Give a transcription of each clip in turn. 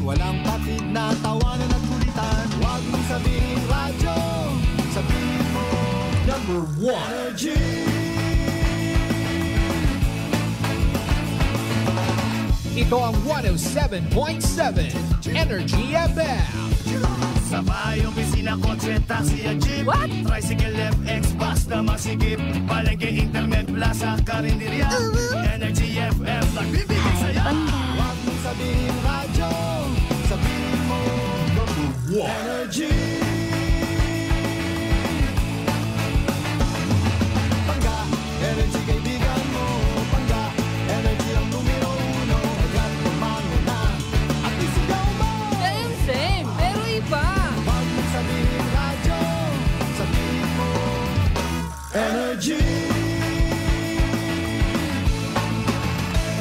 walang patid na tawanan at kulitan. Huwag mong sabihin radyo, sabihin mo number 1 Energy. Ito ang 107.7 Energy FM. Sa bahay, opisina, kotse, taxi at jeep. What? Tricycle, FX, bus na masikip. Palengke, internet, plaza, karinderya. Energy FM, nagbibigay saya. Huwag mong sabihin radyo, sabihin mo number 1 Energy. Pangga, energy kaibigan mo. Pangga, energy ang numero 1. Agad tumango na at isigaw mo. Same, pero iba. Huwag mong sabihin radyo, sabihin mo Energy.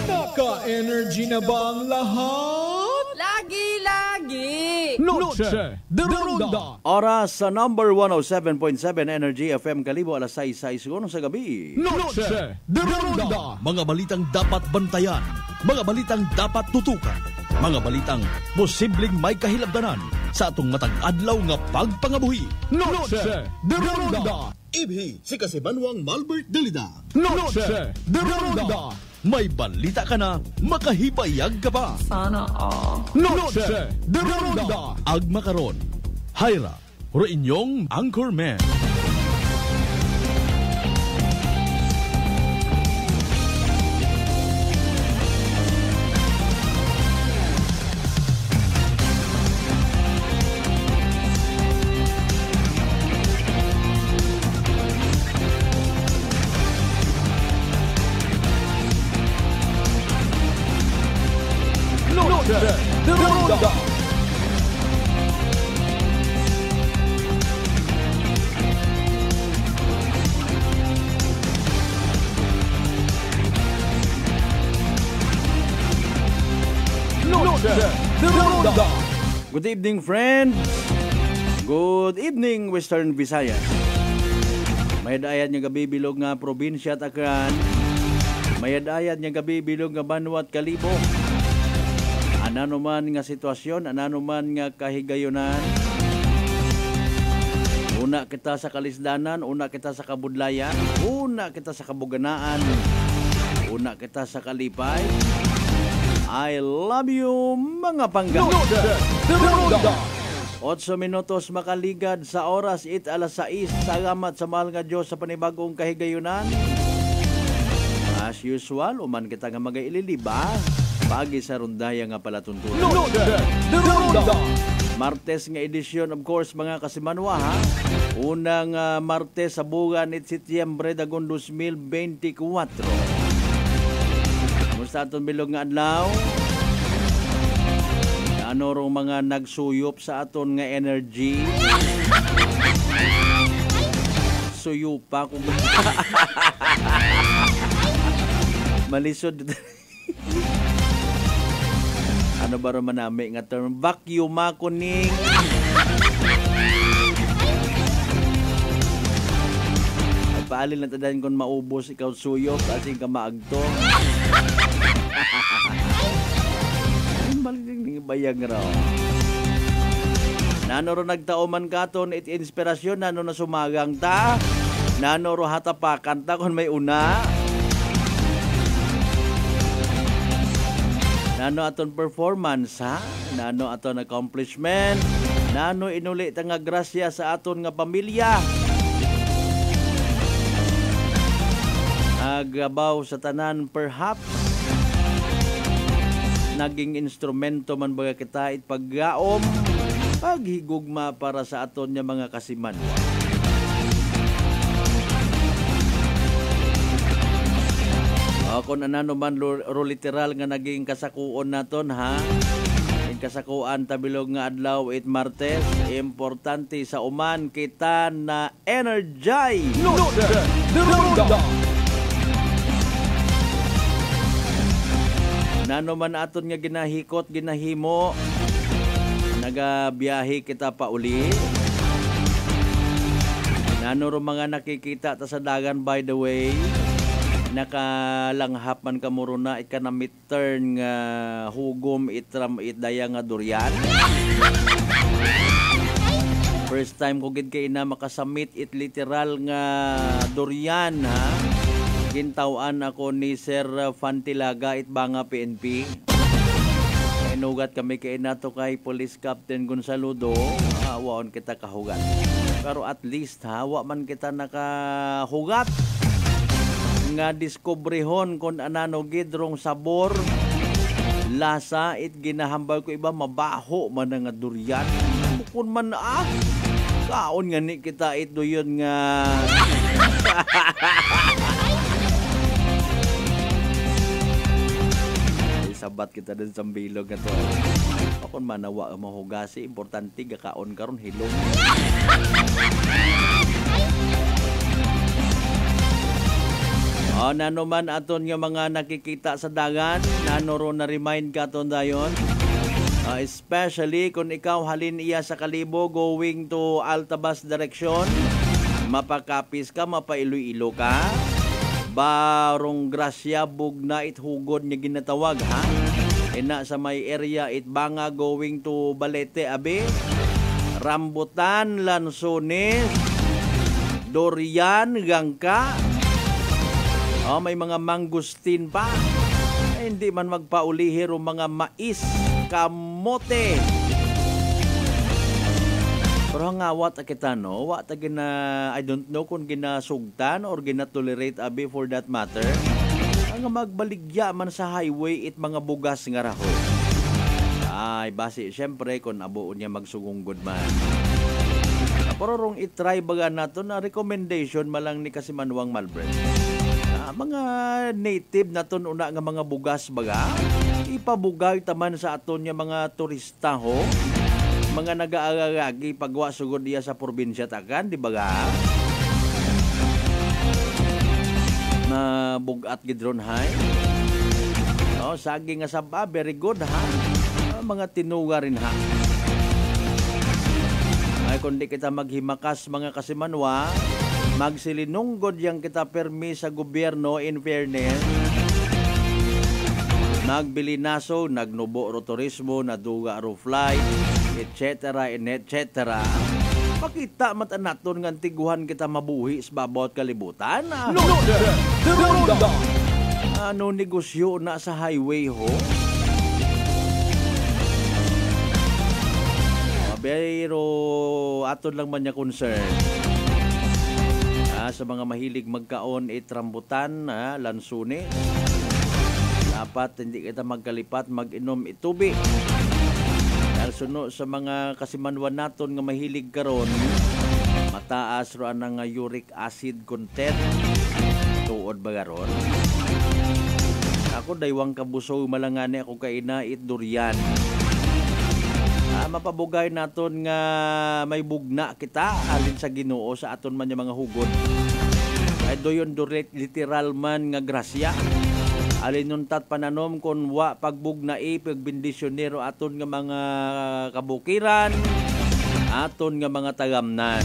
Naka-energy na ba ang lahat? Lagi. Noche de Ronda. Oras sa number 107.7 Energy FM Kalibo, alas 6:06 sa gabi. Noche de Ronda. Mga balitang dapat bantayan, mga balitang dapat tutukan, mga balitang posibleng may kahilabdanan sa atong matag adlaw nga pagpangabuhi. Noche de Ronda. Ibhi si Kasibanwang Malbert Dalida. Noche de Ronda. May balita ka na, makahibayag ka pa. Sana all. Noche de Ronda. Agma karon, Hyra, ro inyong Anchorman. Noche de Ronda. Noche de Ronda. Good evening, friends. Good evening, Western Visayas. May dayat nga gabi bilog nga probinsya at Akran. May dayat nga gabi bilog nga Banwa at Kalibo. Anano man nga sitwasyon, anano man nga kahigayunan. Una kita sa kalisdanan, una kita sa kabudlayan, una kita sa kabuganaan, una kita sa kalipay. I love you, mga pangga. Noche de Ronda. 8 minutos makaligad sa oras, alas 6. Salamat sa mahal nga Diyos sa panibagong kahigayunan. As usual, uman kita nga mag-ililiba. Pagi sa rundaya nga palatuntunan. Noche de Ronda. Martes nga edisyon, of course, mga kasimanwa, ha? Unang Martes sa buwan ni Setyembre dagon 2024. Kamusta aton bilog nga adlaw? Ano rong mga nagsuyop sa aton nga energy? Suyupa kung malisod. Ano ba naman namin nga term? Vacuum ako ning. Ay paalil na tadahan kung maubos ikaw suyop kasi ka maagto. Ay maling bayag raw. Nano ro nagtaoman katon it inspirasyon, nano na sumagang ta. Nano ro hatapakan ta kung may una. Nano aton performance, ha? Nano aton accomplishment. Nano inuli ta nga grasya sa aton nga pamilya. Agabaw sa tanan perhaps. Naging instrumento man baga kita it paggaom, paghigugma para sa aton nga mga kasimanwa. Kung anano man literal nga naging kasakuon naton, ha? Yung kasakuan tabilog nga adlaw it Martes, importante sa uman kita na energize. Noche de Ronda. Nano man aton nga ginahikot, ginahimo, nagabiyahe kita pa uli. Nano ro mga nakikita ta sa dagan by the way. nakalanghap man ka muro na ikanamit turn nga hugom itram itdaya nga durian. First time ko gid kay na makasamit it literal nga durian ha. Gintawan ako ni Sir Fantilaga it Banga PNP. Inugat kami kay nato kay Police Captain Gonzalo. Waon kita kahugat. Pero at least ha, wa man kita nakahugat nga discoverehon kung anano gidrong sabor lasa it ginahambal ko iba mabaho man nga durian kung man kaon nga ni kita ito yun nga sabat kita din sa bilog nga to kung manawa mahugasi importante gakaon karon hilong. Nano man aton nga mga nakikita sa dagan, nano ro na remind ka aton dayon. Especially kung ikaw halin iya sa Kalibo going to Altabas direction, mapakapis ka, mapailoilo ka, barong Gracia Bugna it hugod niya ginatawag ha. Ina sa may area it Banga going to Balete Abe, Rambutan, Lansones, Dorian, Gangka. May mga mangustin pa. Hindi man magpaulihir o mga mais, kamote. Pero hangawat kita no, wa ta gina I don't know kung ginasugtan or ginatolerate abi for that matter. Ang magbaligya man sa highway it mga bugas nga raho. Ay base syempre kung abuon niya magsugunggod man. Pero rong itry baga nato na recommendation malang ni Kasimanwang Malbret. Mga native naton una nga mga bugas baga ipabugay taman sa aton nga mga turista ho. Mga nagaagagi pagwa sugod diya sa probinsya takan di baga. Na bugat gidron hay. Saging nga saba very good ha. Mga tinuga rin ha. Ay kundi kita maghimakas mga Kasimanwa, magsilinunggod yang kita permi sa gobyerno in fairness. Nagbili naso, nagnubo ro turismo, naduga ro flight, etc. Pakita mata naton nga tiguhan kita mabuhi sa babawat kalibutan. Ano negosyo na sa highway ho? Pero aton lang man niya concern. Sa mga mahilig magkaon rambutan, lansune. Dapat hindi kita magkalipat, mag-inom itubi. Dahil suno sa mga Kasimanwan naton nga mahilig karon, mataas ro ang uric acid content. Tuod ba garon? Ako daywang kabuso malangani ako kaina it durian. Mapabugay naton nga may bugna kita alin sa Ginoo sa aton man yung mga hugod. Ay doyon literal man nga grasya. Alin nun tat pananom kon wa pagbugna pagbendisyonero aton nga mga kabukiran, aton nga mga tagamnan.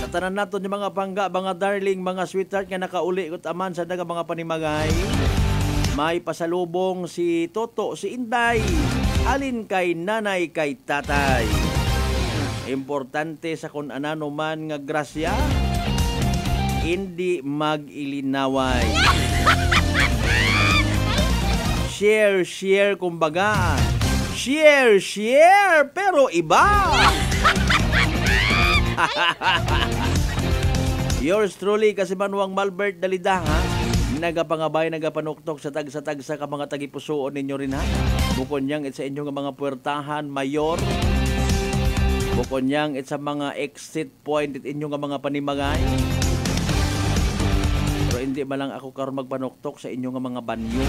Sa tanan naton yung mga pangga, mga darling, mga sweetheart nga nakauli kot aman sa daga mga panimagay. May pasalubong si Toto, si Inday, alin kay nanay, kay tatay. Importante sa kung anano man nga grasya, hindi mag-ilinaway. Share, kumbaga. Share, pero iba. Yours truly, Kasimanwang Malbert Dalida, ha? Nagapangabay, nagapanuktok sa tagsa ka mga tagipusoon ninyo rin ha. Bukod niyang sa inyong mga puwertahan, mayor. Bukod niyang sa mga exit point inyong mga panimagay. Pero hindi malang ako karon magpanuktok sa inyong mga banyo.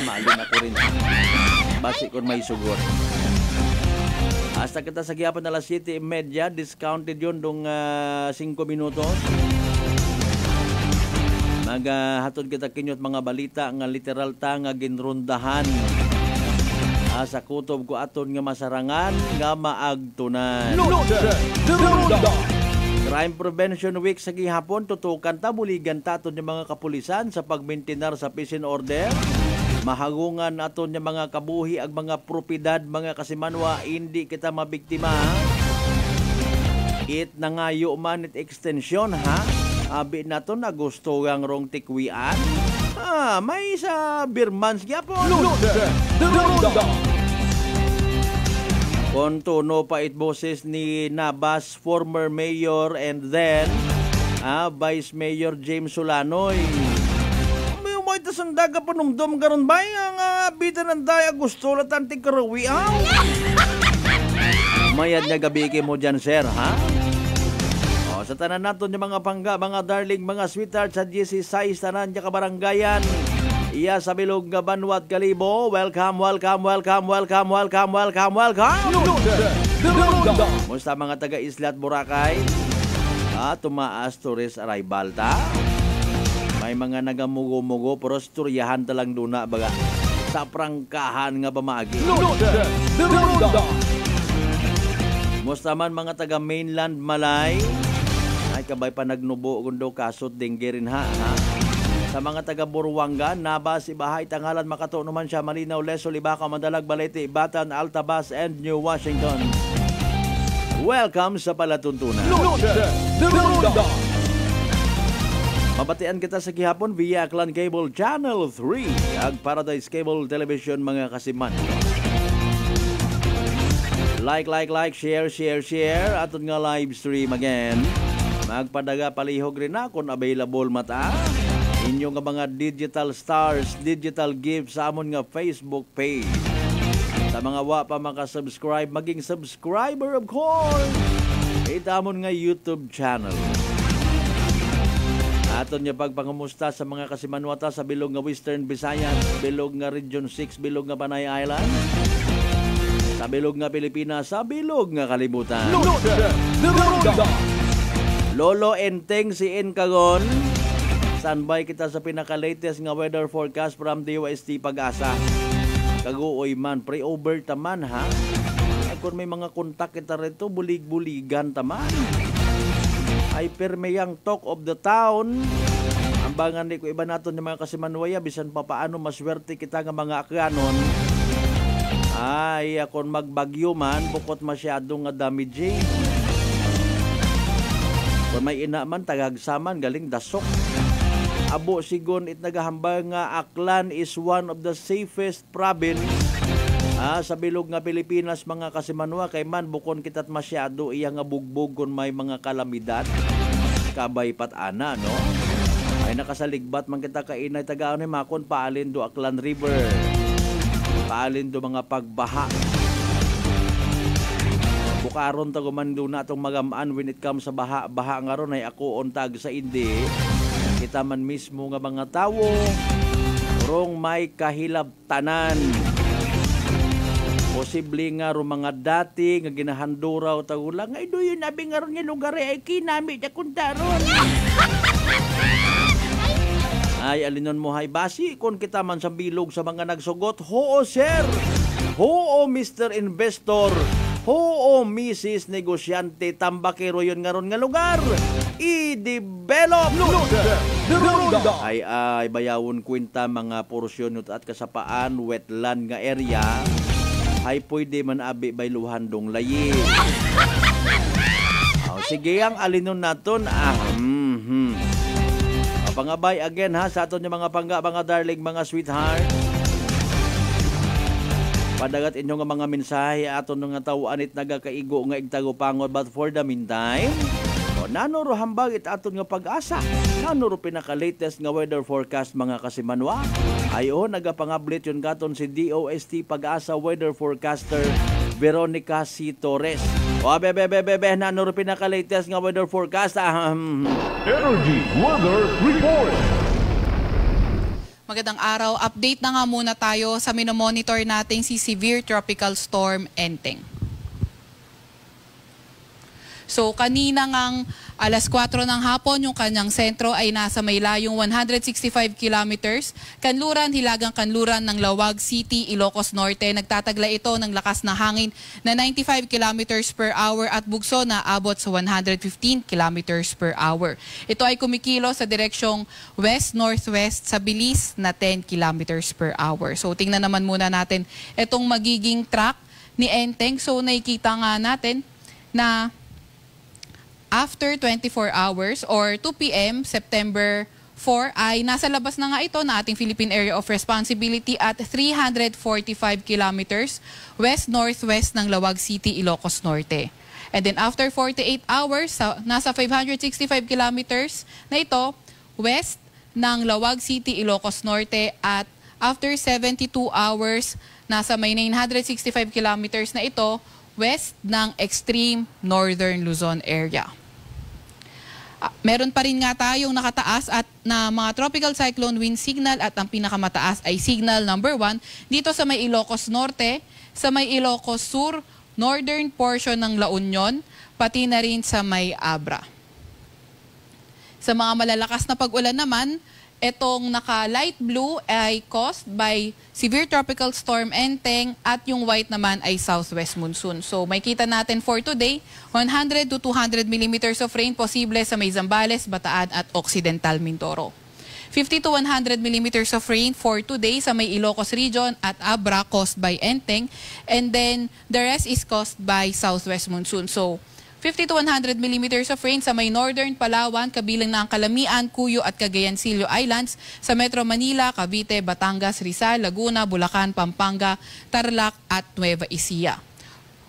Maalin ako rin ha. Basi kung may sugot. Hasta kita sa giyapan na 7:30, discounted yun dong 5 minutos. Hatod kita kinyot mga balita nga literal ta nga ginrundahan sa kutob ko aton nga masarangan nga maagtunan. Crime Prevention Week sa gihapon, tutukan ta, buligan ta aton yung mga kapulisan sa pagmaintenar sa peace and order. Mahagungan aton yung mga kabuhi ag mga propiedad, mga kasimanwa, hindi kita mabiktima. It nangayo man it extension ha. Abi na to na gusto ang rong tikwian. May sa Birmans gyapon. Kontuno pa it boses ni Nabas, former mayor and then Vice Mayor James Solanoy. May umay tas ang daga panungdom karon ba ang bitan ng daya gusto latan ti karawi Mayad nga gabi mo dyan, sir, ha? Sa tanan naton yung mga pangga, mga darling, mga sweetheart sa GC6 tanan niya kabaranggayan. Iya sa bilog nga Banwat Kalibo. Welcome. Musta mga taga Isla at Boracay? Tumaas tourist arrival ta. May mga nagamugo-mugo pero storyahan talang duna baga. Sa prangkahan nga bamagi. Musta man mga taga mainland Malay? Ay kabay pa nagnubo kundo kasot dengue rin ha. Sa mga taga Buruanga, Nabas, Ibahay, Tangalan, Makato naman siya, Malinaw, Leso, Libaca, Madalag, Balete, Batan, Altabas, and New Washington. Welcome sa Palatuntunan. Mabatian kita sa gihapon via Aklan Cable Channel 3 ag Paradise Cable Television mga kasiman. Like, share. Aton nga live stream again. Magpadaga palihog rin na kung available mata. Inyo nga mga digital stars, digital gifts sa amon nga Facebook page. Sa mga wa pa maka-subscribe, maging subscriber of course. Ita amon nga YouTube channel. Aton nga pagpangamusta sa mga kasimanwata sa bilog nga Western Visayas, bilog nga Region 6, bilog nga Panay Island. Sa bilog nga Pilipinas, sa bilog nga kalibutan. Lolo Enteng si Inkagon. Standby kita sa pinaka-latest nga weather forecast from DOST Pag-asa. Kaguoy man, pre-over taman ha. Ay kung may mga kontak kita rito, bulig-buligan taman. Ay permeyang talk of the town. Ambangan ni ko iba naton yung mga kasimanwaya, bisan pa paano maswerte kita nga mga akranon. Ay kung magbagyo man, bukot masyadong nga damaging. Kung may ina man, tagagsaman, galing dasok. Abo sigon it nagahambal nga Aklan is one of the safest province sa bilog nga Pilipinas mga kasimanwa kay man bukon kitat masyado iya nga bugbog kung may mga kalamidad kabay patana no ay nakasaligbat man kita kainay tagaan ni makon paalin do Aklan River paalin do mga pagbaha bukaron taguman do na itong magamaan when it comes sa baha nga ron ay ako untag sa indi kita man mismo nga mga tawo rong may kahilabtanan posible nga ro mga dati nga ginahanduraw tagulang ay do yun abi nga ron nga lugar ay kinami da kuntaron ay alinon mo hay basi kung kita man sa bilog sa mga nagsugot hoo sir hoo Mr. Investor hoo Mrs. Negosyante tambakero yun nga ron nga lugar i-develop ay bayawon kwenta mga porsyon at kasapaan wetland nga area ay pwede man abi bayluhan dong layi sige ang alinon naton pangabay again ha sa aton yung mga pangga mga darling mga sweetheart padagat inyong mga mensahe aton nga tawaan it nagakaigo nga igtago pangod but for the meantime nanuro hambag it aton nga pag-asa nanuro pinaka-latest nga weather forecast mga kasimanwa ayo nagapangablit yun katon si DOST Pag-asa weather forecaster Veronica C. Torres nanuro pinaka-latest nga weather forecast Energy Weather Report. Magandang araw. Update na nga muna tayo sa minomonitor nating si Severe Tropical Storm Enteng. So kanina ngang alas 4 ng hapon, yung kanyang sentro ay nasa may layong 165 kilometers. Kanluran, hilagang kanluran ng Lawag City, Ilocos Norte. Nagtatagla ito ng lakas na hangin na 95 kilometers per hour at bugso na abot sa 115 kilometers per hour. Ito ay kumikilo sa direksyong west-northwest sa bilis na 10 kilometers per hour. So tingnan naman muna natin itong magiging track ni Enteng. So nakikita nga natin na after 24 hours or 2 p.m. September 4 ay nasa labas na nga ito na ating Philippine Area of Responsibility at 345 kilometers west-northwest ng Lawag City, Ilocos Norte. And then after 48 hours, nasa 565 kilometers na ito west ng Lawag City, Ilocos Norte at after 72 hours, nasa may 965 kilometers na ito west ng extreme northern Luzon area. Meron pa rin nga tayong nakataas at na mga tropical cyclone wind signal at ang pinakamataas ay signal number 1 dito sa may Ilocos Norte, sa may Ilocos Sur, northern portion ng La Union, pati na rin sa may Abra. Sa mga malalakas na pag-ulan naman, itong naka-light blue ay caused by severe tropical storm Enteng at yung white naman ay southwest monsoon. So may kita natin for today, 100 to 200 millimeters of rain posible sa may Zambales, Bataan at Occidental Mindoro. 50 to 100 millimeters of rain for today sa may Ilocos region at Abra caused by Enteng, and then the rest is caused by southwest monsoon. So 50 to 100 millimeters of rain sa may northern Palawan, kabilang na ang Calamian, Cuyo at Cagayancillo Islands, sa Metro Manila, Cavite, Batangas, Rizal, Laguna, Bulacan, Pampanga, Tarlac at Nueva Ecija.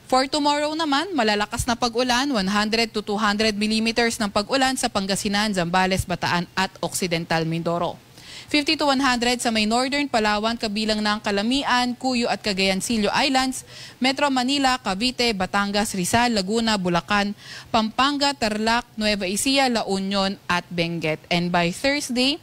For tomorrow naman, malalakas na pag-ulan, 100 to 200 millimeters ng pag-ulan sa Pangasinan, Zambales, Bataan at Occidental Mindoro. 50 to 100 sa may northern Palawan, kabilang ng Calamian, Cuyo at Cagayancillo Islands, Metro Manila, Cavite, Batangas, Rizal, Laguna, Bulacan, Pampanga, Tarlac, Nueva Ecija, La Union at Benguet. And by Thursday,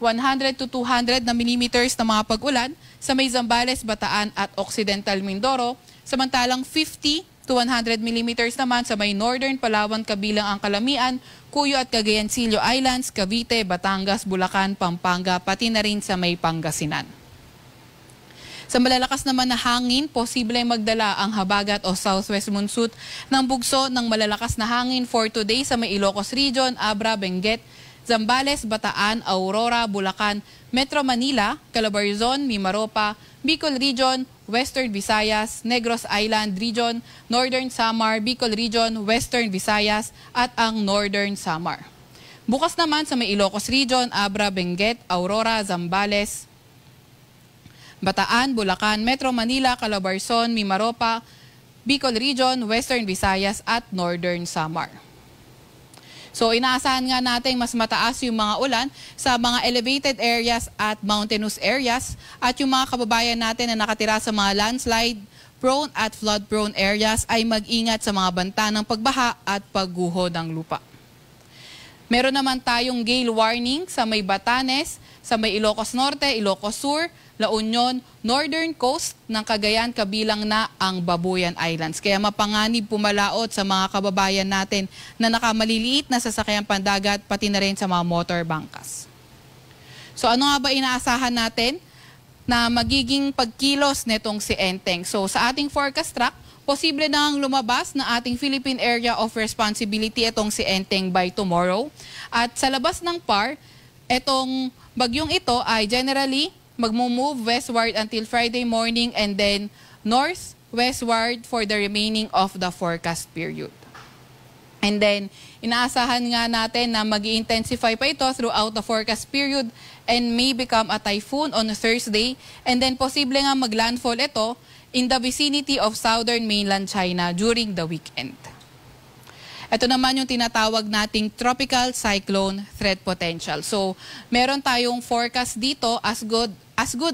100 to 200 na millimeters na mga pag-ulan sa may Zambales, Bataan at Occidental Mindoro, samantalang 50 to 100 millimeters naman sa may northern Palawan, kabilang ang Calamian, Cuyo at Cagayancillo Islands, Cavite, Batangas, Bulacan, Pampanga, pati na rin sa may Pangasinan. Sa malalakas naman na hangin, posibleng magdala ang habagat o southwest monsoon ng bugso ng malalakas na hangin for today sa may Ilocos region, Abra, Benguet, Zambales, Bataan, Aurora, Bulacan, Metro Manila, Calabarzon, Mimaropa, Bicol Region, Western Visayas, Negros Island Region, Northern Samar, Bicol Region, Western Visayas at ang Northern Samar. Bukas naman sa may Ilocos Region, Abra, Benguet, Aurora, Zambales, Bataan, Bulacan, Metro Manila, Calabarzon, Mimaropa, Bicol Region, Western Visayas at Northern Samar. So inaasahan nga natin mas mataas yung mga ulan sa mga elevated areas at mountainous areas at yung mga kababayan natin na nakatira sa mga landslide prone at flood prone areas ay mag-ingat sa mga banta ng pagbaha at pagguho ng lupa. Meron naman tayong gale warning sa may Batanes, sa may Ilocos Norte, Ilocos Sur, La Union, northern coast ng Cagayan, kabilang na ang Babuyan Islands. Kaya mapanganib pumalaot sa mga kababayan natin na nakamaliliit na sasakyan pandagat, pati na rin sa mga motor bangkas. So ano nga ba inaasahan natin na magiging pagkilos netong si Enteng? So sa ating forecast track, posible nang lumabas na ating Philippine Area of Responsibility itong si Enteng by tomorrow. At sa labas ng PAR, itong bagyong ito ay generally magmo-move westward until Friday morning and then northwestward for the remaining of the forecast period. And then, inaasahan nga natin na mag-i-intensify pa ito throughout the forecast period and may become a typhoon on Thursday. And then, posible nga maglandfall ito in the vicinity of southern mainland China during the weekend. Ito naman yung tinatawag nating tropical cyclone threat potential. So, meron tayong forecast dito as good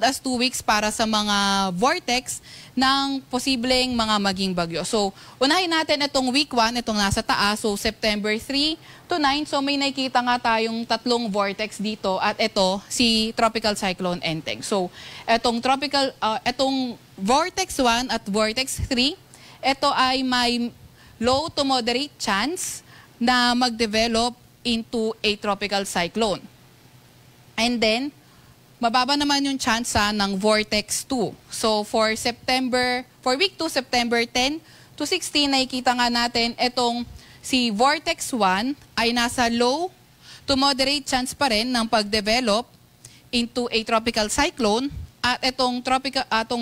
as 2 weeks para sa mga vortex ng posibleng mga maging bagyo. So, unahin natin itong week 1, itong nasa taas, so September 3 to 9. So, may nakita nga tayong 3 vortex dito at ito si Tropical Cyclone Enteng. So, itong vortex 1 at vortex 3, ito ay may low to moderate chance na mag-develop into a tropical cyclone. And then, mababa naman yung tsansa ng Vortex 2. So, for week 2, September 10 to 16, nakikita nga natin itong si Vortex 1 ay nasa low to moderate chance pa rin ng pag-develop into a tropical cyclone. At itong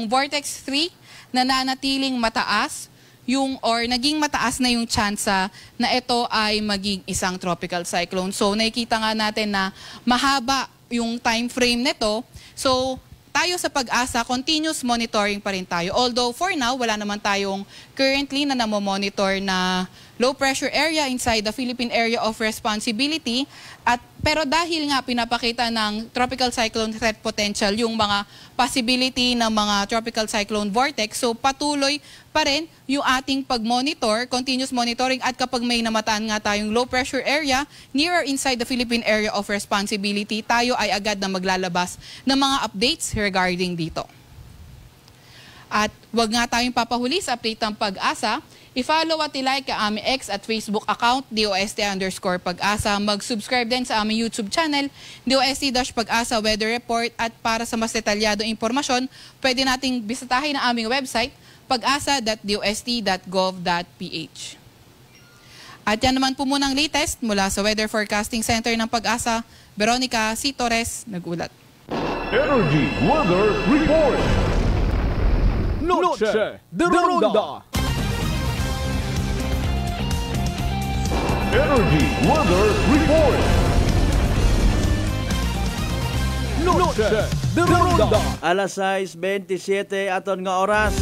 Vortex 3 na nanatiling mataas naging mataas na yung tsansa na ito ay maging isang tropical cyclone. So nakikita nga natin na mahaba yung time frame nito. So tayo sa Pag-asa, continuous monitoring pa rin tayo. Although for now, wala naman tayong currently na namomonitor na low pressure area inside the Philippine Area of Responsibility. Pero dahil nga pinapakita ng tropical cyclone threat potential yung mga possibility ng mga tropical cyclone vortex, so patuloy pa rin yung ating pag-monitor, continuous monitoring, at kapag may namataan nga tayong low pressure area near or inside the Philippine Area of Responsibility, tayo ay agad na maglalabas ng mga updates regarding dito. At wag nga tayong papahuli sa update ng Pag-asa. I-follow at i-like ang aming X at Facebook account, DOST_Pag-asa. Mag-subscribe din sa aming YouTube channel, DOST-Pag-asa Weather Report. At para sa mas detalyadong impormasyon, pwede nating bisitahin ang aming website, pag-asa.dost.gov.ph. At yan naman po muna ang latest mula sa Weather Forecasting Center ng Pag-asa. Veronica C. Torres, nag-ulat. Energy Weather Report. Noche de Ronda. Energy Weather Report. Noche de Ronda. Alas 6:27 aton nga oras.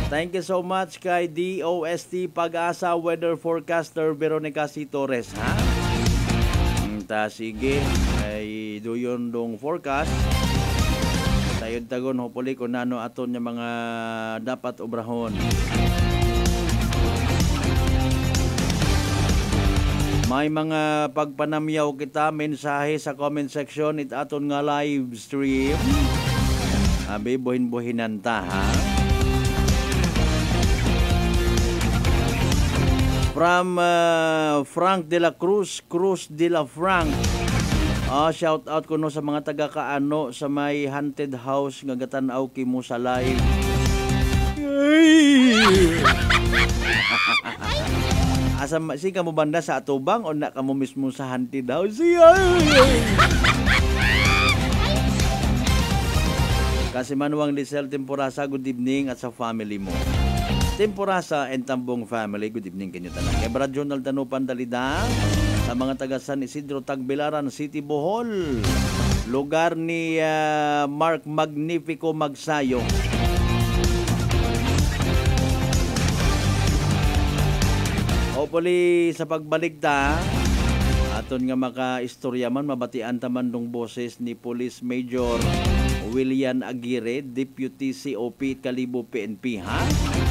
Thank you so much kay DOST Pag-asa Weather Forecaster Veronica C. Torres, ha? Sige, ay duyon dong forecast. Tayod tagon hopefully kung nano aton yung mga dapat obrahon. May mga pagpanamyaw kita, mensahe sa comment section it aton nga live stream. Abi buhin-buhinan ta, ha? From Frank de la Cruz de la Frank. Shout out ko no sa mga taga-Kaano sa may haunted house nga gatanaw kimo sa live. Asa si kamo banda sa atubang o na kamo mismo sa haunted house? Kasi Manuang Lisel Temporasa, good evening at sa family mo. Temporasa and Tambong family, good evening kanyo tanan. Kay Brad Jonal Danupan Dalida, sa mga taga San Isidro Tagbilaran City, Bohol. Lugar ni Mark Magnifico Magsayo. Hopefully sa pagbalik ta, aton nga maka-istorya man, mabatian taman dong boses ni Police Major William Aguirre, Deputy COP Kalibo PNP, ha?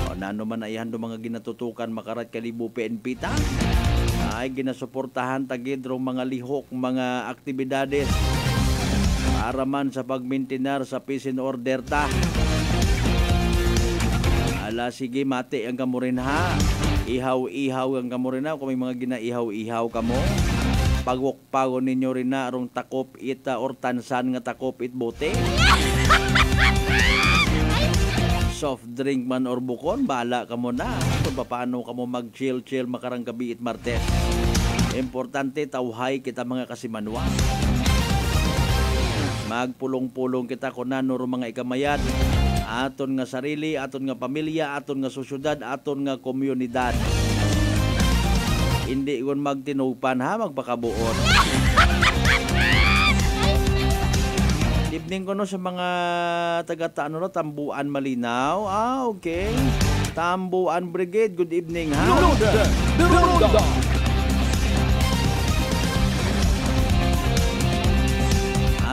O nano man ayahan do mga ginatutukan makarat Kalibo PNP ta? Ay ginasuportahan tagidro mga lihok, mga aktibidades para man sa pagmintinar sa peace and order ta. Ala sige mati ang kamurin, ha? Ihaw-ihaw ang kamurin na kung may mga ginaihaw-ihaw kamo. Pagwok-pago ninyo rin na arong takop ita or tansan nga takop it bote. Soft drink man or bukon, bala ka mo na. Kung paano ka mo mag-chill-chill makarang gabi it Martes. Importante, tawhay kita mga kasimanwa. Magpulong-pulong kita kung nano mga ikamayad. Aton nga sarili, aton nga pamilya, aton nga sosyudad, aton nga komunidad. Hindi kon magtinupan, ha, magpakabuot. Evening ko no sa mga taga-Taano no, Tambuan Malinaw. Okay. Tambuan Brigade, good evening, ha.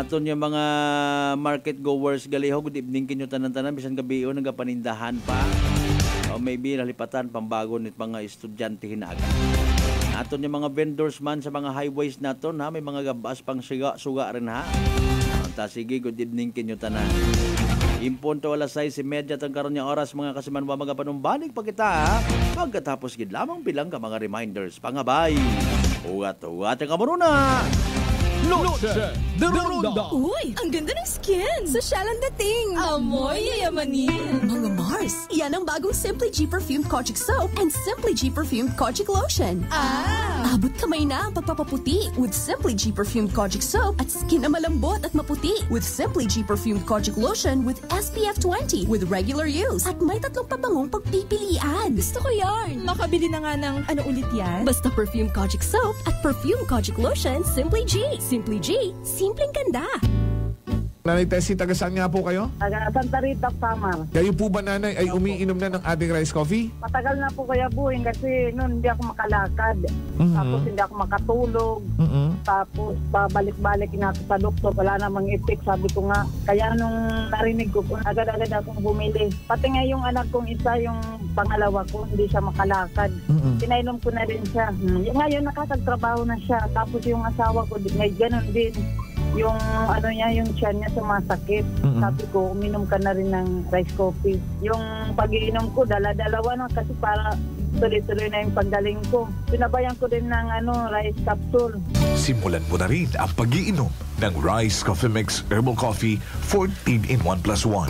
Aton yung mga market goers galiho, good evening kinyo tanan-tanan, bisan gabi o nagapanindahan pa. O maybe lalipatan pambago nit mga estudyante hinaga. Aton yung mga vendors man sa mga highways naton, ha, may mga gabas pang suga rin, ha. Sige, good evening kinyo tanan. Impunto alas 6:30 ang karon nga oras mga kasimanwa mga panumbanig pa kita. Pagkatapos gid lamang bilang ka mga reminders pangabay. Ugat-ugat ang amoruna. Noche de Ronda. Uy, ang ganda ng skin! Sosyal ang dating! Amoy yayamanin. Mga Mars, yan ang bagong Simply G Perfumed Kojic Soap and Simply G Perfumed Kojic Lotion. Abot kamay na ang pagpapaputi with Simply G Perfumed Kojic Soap at skin na malambot at maputi with Simply G Perfumed Kojic Lotion with SPF 20 with regular use at may 3 pabangong pagpipilian. Gusto ko yarn. Makabili na nga ng ano ulit yan? Basta Perfumed Kojic Soap at Perfumed Kojic Lotion, Simply G. Simply G, simpleng ganda. Nanay Tessie, taga saan nga po kayo? Taga Santa Rita, Samar. Kayo po ba, nanay, ay umiinom na ng ating rice coffee? Matagal na po kaya buhin kasi noon hindi ako makalakad. Tapos hindi ako makatulog. Tapos pabalik-balik na ako sa doktor. Wala namang effect. Sabi ko nga, kaya nung narinig ko, agad-agad akong bumili. Pati nga yung anak kong isa, yung pangalawa ko, hindi siya makalakad. Pinainom ko na rin siya. Ngayon nakakagtrabaho na siya. Tapos yung asawa ko, may ganun din. Yung ano niya, yung tiyan niya sumasakit. Sabi ko, uminom ka na rin ng rice coffee. Yung pag-iinom ko, dala-dalawa na kasi para tuloy-tuloy na yung pagdaling ko. Sinabayan ko din ng rice capsule. Simulan mo na rin ang pag-iinom ng Rice Coffee Mix Herbal Coffee 14 in 1 plus 1.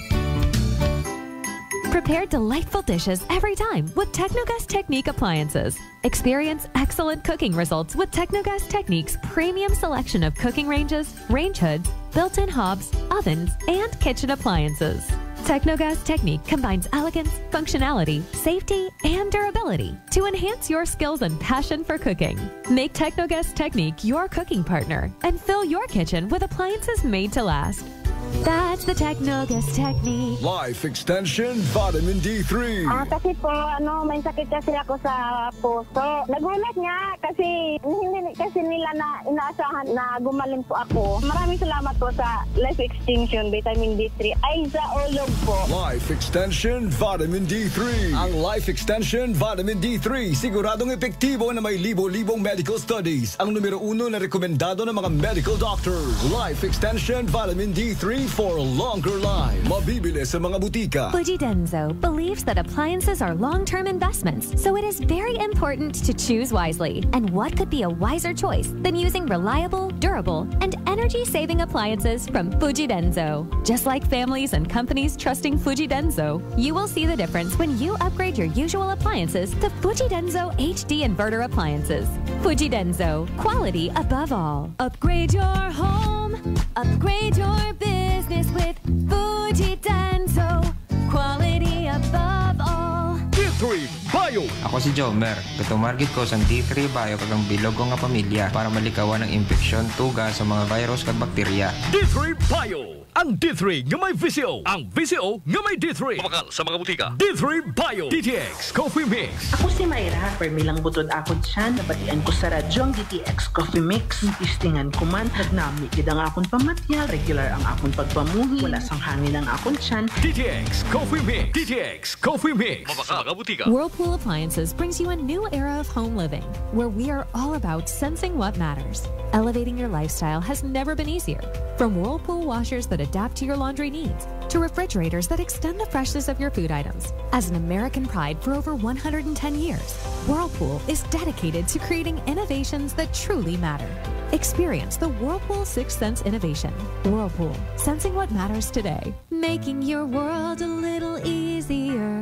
Prepare delightful dishes every time with Technogas Technique appliances. Experience excellent cooking results with Technogas Technique's premium selection of cooking ranges, range hoods, built-in hobs, ovens, and kitchen appliances. Technogas Technique combines elegance, functionality, safety, and durability to enhance your skills and passion for cooking. Make Technogas Technique your cooking partner and fill your kitchen with appliances made to last. That's the Technogas Technique. Life Extension Vitamin D3. Kasi po, may sakit kasi ako sa puso. Nagulat nga kasi hindi kasi nila na inaasahan na gumaling po ako. Maraming salamat po sa Life Extension Vitamin D3 ay sa ulog po. Life Extension Vitamin D3. Ang Life Extension Vitamin D3 siguradong epektibo na may libo-libong medical studies. Ang numero 1 na rekomendado ng mga medical doctors. Life Extension Vitamin D3 for a longer life. Mabibili sa mga butika. Fujidenzo believes that appliances are long-term investments, so it is very important to choose wisely. And what could be a wiser choice than using reliable, durable, and energy-saving appliances from Fujidenzo? Just like families and companies trusting Fujidenzo, you will see the difference when you upgrade your usual appliances to Fujidenzo HD Inverter appliances. Fujidenzo, quality above all. Upgrade your home, upgrade your business with Fujidenzo, quality above all. D3 Bio. Ako si Jomer. Katumargit ko sa D3 Bio kagang bilog ko nga pamilya para malikawan ng infeksyon, tuga sa mga virus kag bakterya. D3 Bio. Ang D3 nga may VCO. Ang VCO nga may D3. Mabakal sa mga butika. D3 Bio. DTX Coffee Mix. Ako si Mayra. Permilang butod ako dyan. Nabatian ko sa radyo ang DTX Coffee Mix. Istingan ko man. Nagnami gid ang akong pamatyal. Regular ang akong pagpamuhi. Wala sang hangin ang akong tiyan. DTX Coffee Mix. DTX Coffee Mix. Mabakal sa mga butika. Whirlpool Appliances brings you a new era of home living, where we are all about sensing what matters. Elevating your lifestyle has never been easier. From Whirlpool washers that adapt to your laundry needs, to refrigerators that extend the freshness of your food items. As an American pride for over 110 years, Whirlpool is dedicated to creating innovations that truly matter. Experience the Whirlpool Sixth Sense innovation. Whirlpool, sensing what matters today. Making your world a little easier.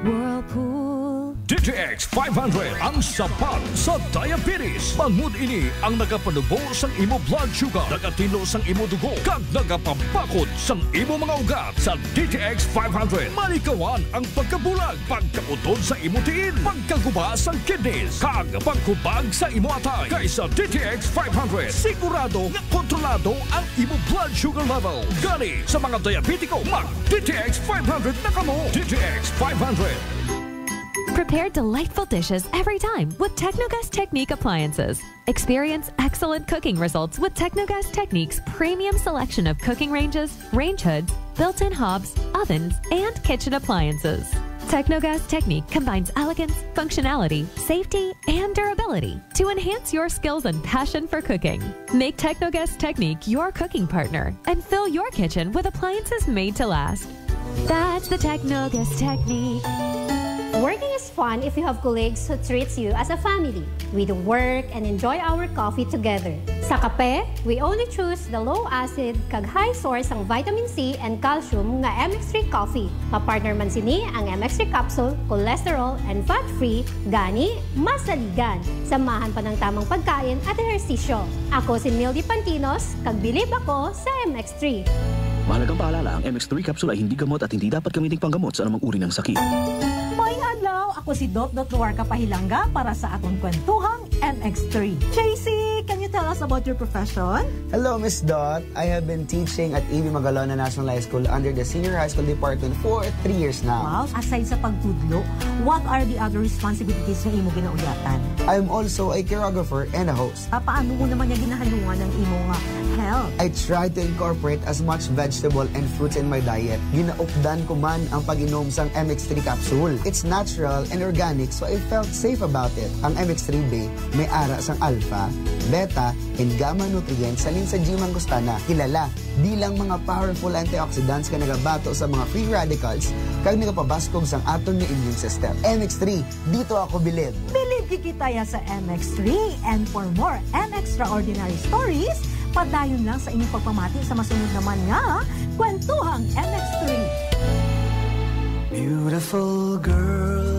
Whirlpool. DTX 500 ang sapat sa diabetes. Bangod ini ang nagapanubo sang imo blood sugar, nagatino sang imo dugo, kag nagapabakod sang imo mga ugat. Sa DTX 500, malikawan ang pagkabulag, pagkautod sa imo tiin, pagkaguba sang kidneys, kag pagkubag sa imo atay. Kaysa DTX 500, sigurado nga kontrolado ang imo blood sugar level. Gani sa mga diabetiko, mag DTX 500 na kamo. DTX 500. Prepare delightful dishes every time with Technogas Technique appliances. Experience excellent cooking results with Technogas Technique's premium selection of cooking ranges, range hoods, built-in hobs, ovens, and kitchen appliances. Technogas Technique combines elegance, functionality, safety, and durability to enhance your skills and passion for cooking. Make Technogas Technique your cooking partner and fill your kitchen with appliances made to last. That's the Technogas Technique. Working is fun if you have colleagues who treats you as a family. We do work and enjoy our coffee together. Sa kape, we only choose the low-acid kag high source ang vitamin C and calcium nga MX3 coffee. Papartner man sini ang MX3 capsule, cholesterol, and fat-free, gani, masaligan. Samahan pa ng tamang pagkain at ehersisyo. Ako si Mildy Pantinos, kag bilib ako sa MX3. Mahalagang paalala, ang MX3 capsule ay hindi gamot at hindi dapat gamiting panggamot sa anumang uri ng sakit. Maayong adlaw, ako si Dot Luarca Pahilanga para sa atong kwentuhang MX3. JC, can you tell us about your profession? Hello, Miss Dot. I have been teaching at A.B. Magalona National High School under the Senior High School Department for 3 years now. Wow, aside sa pagtudlo, what are the other responsibilities na imo ginaulyatan? I'm also a choreographer and a host. Paano mo naman niya ginahalungan ng imong health? I try to incorporate as much vegetable and fruits in my diet. Ginaupdan ko man ang pag-inom sang MX3 capsule. It's natural and organic, so I felt safe about it. Ang MX3 Bay may ara sang alpha, beta, and gamma nutrients salin sa G. mangostana. Kilala bilang mga powerful antioxidants ka nagabato sa mga free radicals kag nagapabaskog sang aton nga immune system. MX3, dito ako bilib. Bilib kikitaya sa MX3, and for more MXtraordinary stories, padayon lang sa inyong pagpamati sa masunod naman nga Kwentuhang MX3. Beautiful girl.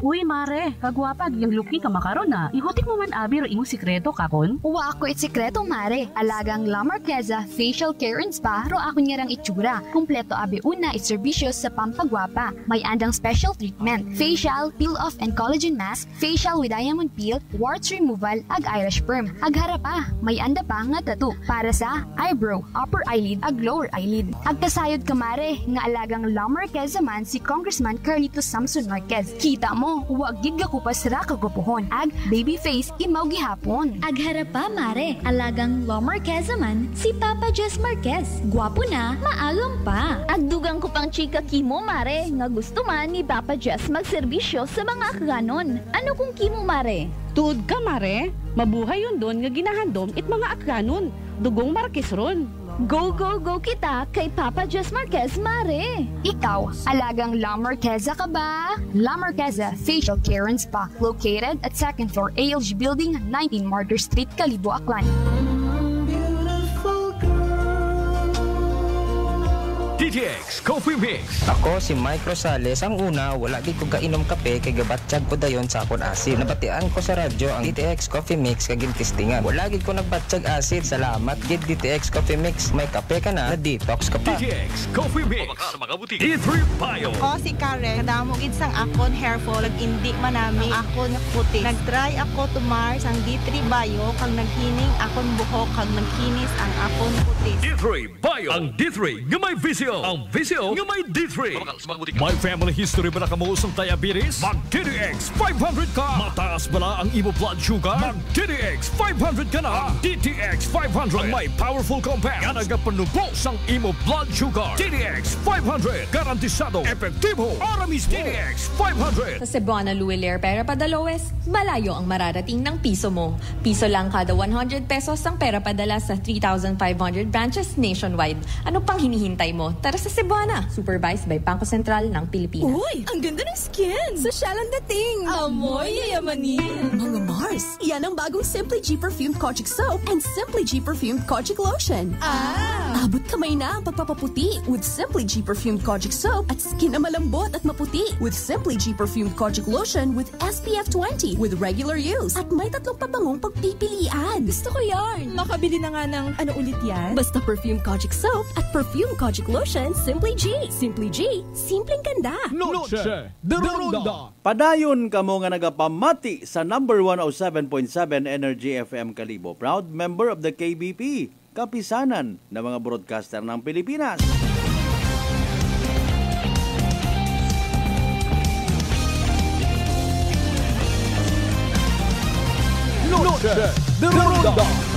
Uy, mare, kagwapag yung luki ka makaroon na. Ihutik mo man abi ro imong sikreto kakon. Uwa ako sikreto, mare. Alagang La Marqueza Facial Care and Spa ro ako niyarang itsura. Kumpleto abi una iservisyo sa pampagwapa. May andang special treatment, facial, peel-off and collagen mask, facial with diamond peel, warts removal, ag eyelash perm. Ag harapa, may anda pa nga tattoo para sa eyebrow, upper eyelid, ag lower eyelid. Ag kasayod ka, mare, nga alagang La Marqueza man si Congressman Carlito Samson Marquez. Kita mo, huwag gid ko pa sira kagupuhon. Ag baby face imaw gihapon. Ag harapa, mare, alagang La Marqueza man si Papa Jess Marquez. Gwapo na, maagam pa. Ag dugang ko pang chika kimo, mare, nga gusto man ni Papa Jess magserbisyo sa mga akganon. Ano kung kimo, mare? Tuod ka, mare. Mabuhay yun doon nga ginahandom it mga akganon. Dugong Marquez ron. Go, go, go kita kay Papa Jess Marquez, mare. Ikaw, alagang La Marqueza ka ba? La Marqueza Facial Care and Spa, located at 2nd floor ALG Building, 19 Martyr Street, Kalibo, Aklan. DTX Coffee Mix. Ako si Mike Rosales. Ang una, wala di ko kainom kape kay gabatsyag ko dayon sa akon asid. Nabatian ko sa radyo ang DTX Coffee Mix kag gintistingan. Wala gid ko nagbatsyag asid. Salamat gid DTX Coffee Mix. May kape ka na detox ka pa. DTX Coffee Mix. D3 Bio. Ako si Karen. Kadamo gid sang akon hair fall. Nag-indi manami akon puti. Nag-try ako tumar sang D3 Bio kag naghining akon buhok kag nagkinis ang akon puti. D3 Bio. Ang D3 nga may visyo. Ang visyo nga may D3. May family history ba na kamuusang diabetes? Mag-DTX 500 ka. Mataas ba na ang imo blood sugar? Mag-DTX 500 ka na. DTX 500 ang may powerful compound nga nagapanubos ang imo blood sugar. DTX 500 garantisado, epektibo, aramis DTX 500. Sa Cebuana Luwilier Pera Padaloes, malayo ang mararating ng piso mo. Piso lang kada 100 pesos ang pera padala sa 3,500 branches nationwide. Ano pang hinihintay mo? Tara sa Cebuana, supervised by Bangko Sentral ng Pilipinas. Uy, ang ganda ng skin! Sosyal ang dating! Amoy yayamanin! Mga Mars, yan ang bagong Simply G Perfumed Kojic Soap and Simply G Perfumed Kojic Lotion. Abot kamay na ang pagpapaputi with Simply G Perfumed Kojic Soap at skin na malambot at maputi with Simply G Perfumed Kojic Lotion with SPF 20 with regular use at may 3 pabangong pagpipilian. Gusto ko yarn! Makabili na nga ng ano ulit yan? Basta Perfumed Kojic Soap at Perfumed Kojic Lotion, Simply G. Simply G, simpleng ganda. Noche de Ronda. Padayon kamo nga nagapamati sa number 107.7 Energy FM Kalibo. Proud member of the KBP, kapisanan ng mga broadcaster ng Pilipinas. Noche de Ronda.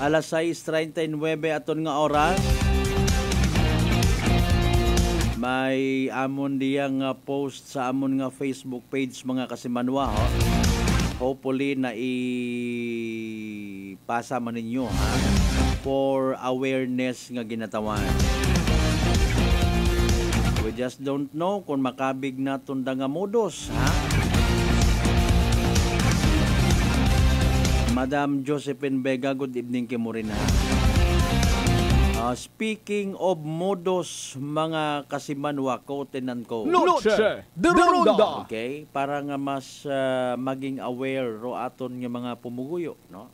Alas 6:39 aton nga oras. May amon diyang post sa amon nga Facebook page mga kasimanwa ho. Hopefully na ipasa man ninyo ha for awareness nga ginatawan. We just don't know kung makabig na tunda nga modus ha. Madam Josephine Vega, good evening kay mo rin ha. Speaking of modus, mga kasimanwa ko, tenan ko. Noche de Ronda. Okay, para nga mas maging aware ro aton nga mga pumuguyo, no?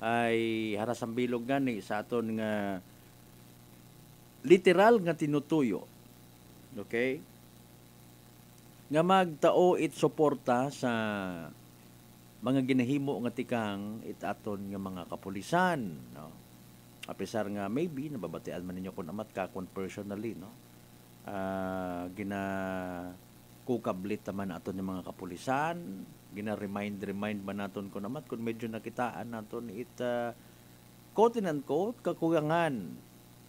Ay harasang bilog gani sa aton nga literal nga tinutuyo. Okay? Nga magtao it suporta sa mga ginahimo nga tikang it aton nga mga kapulisan, no? Apisar nga maybe nababatian man ninyo kun amat ka kun personally no kukablit naman aton yung mga kapulisan gina-remind man naton kun amat kun medyo nakitaan naton it quote and quote kakuyangan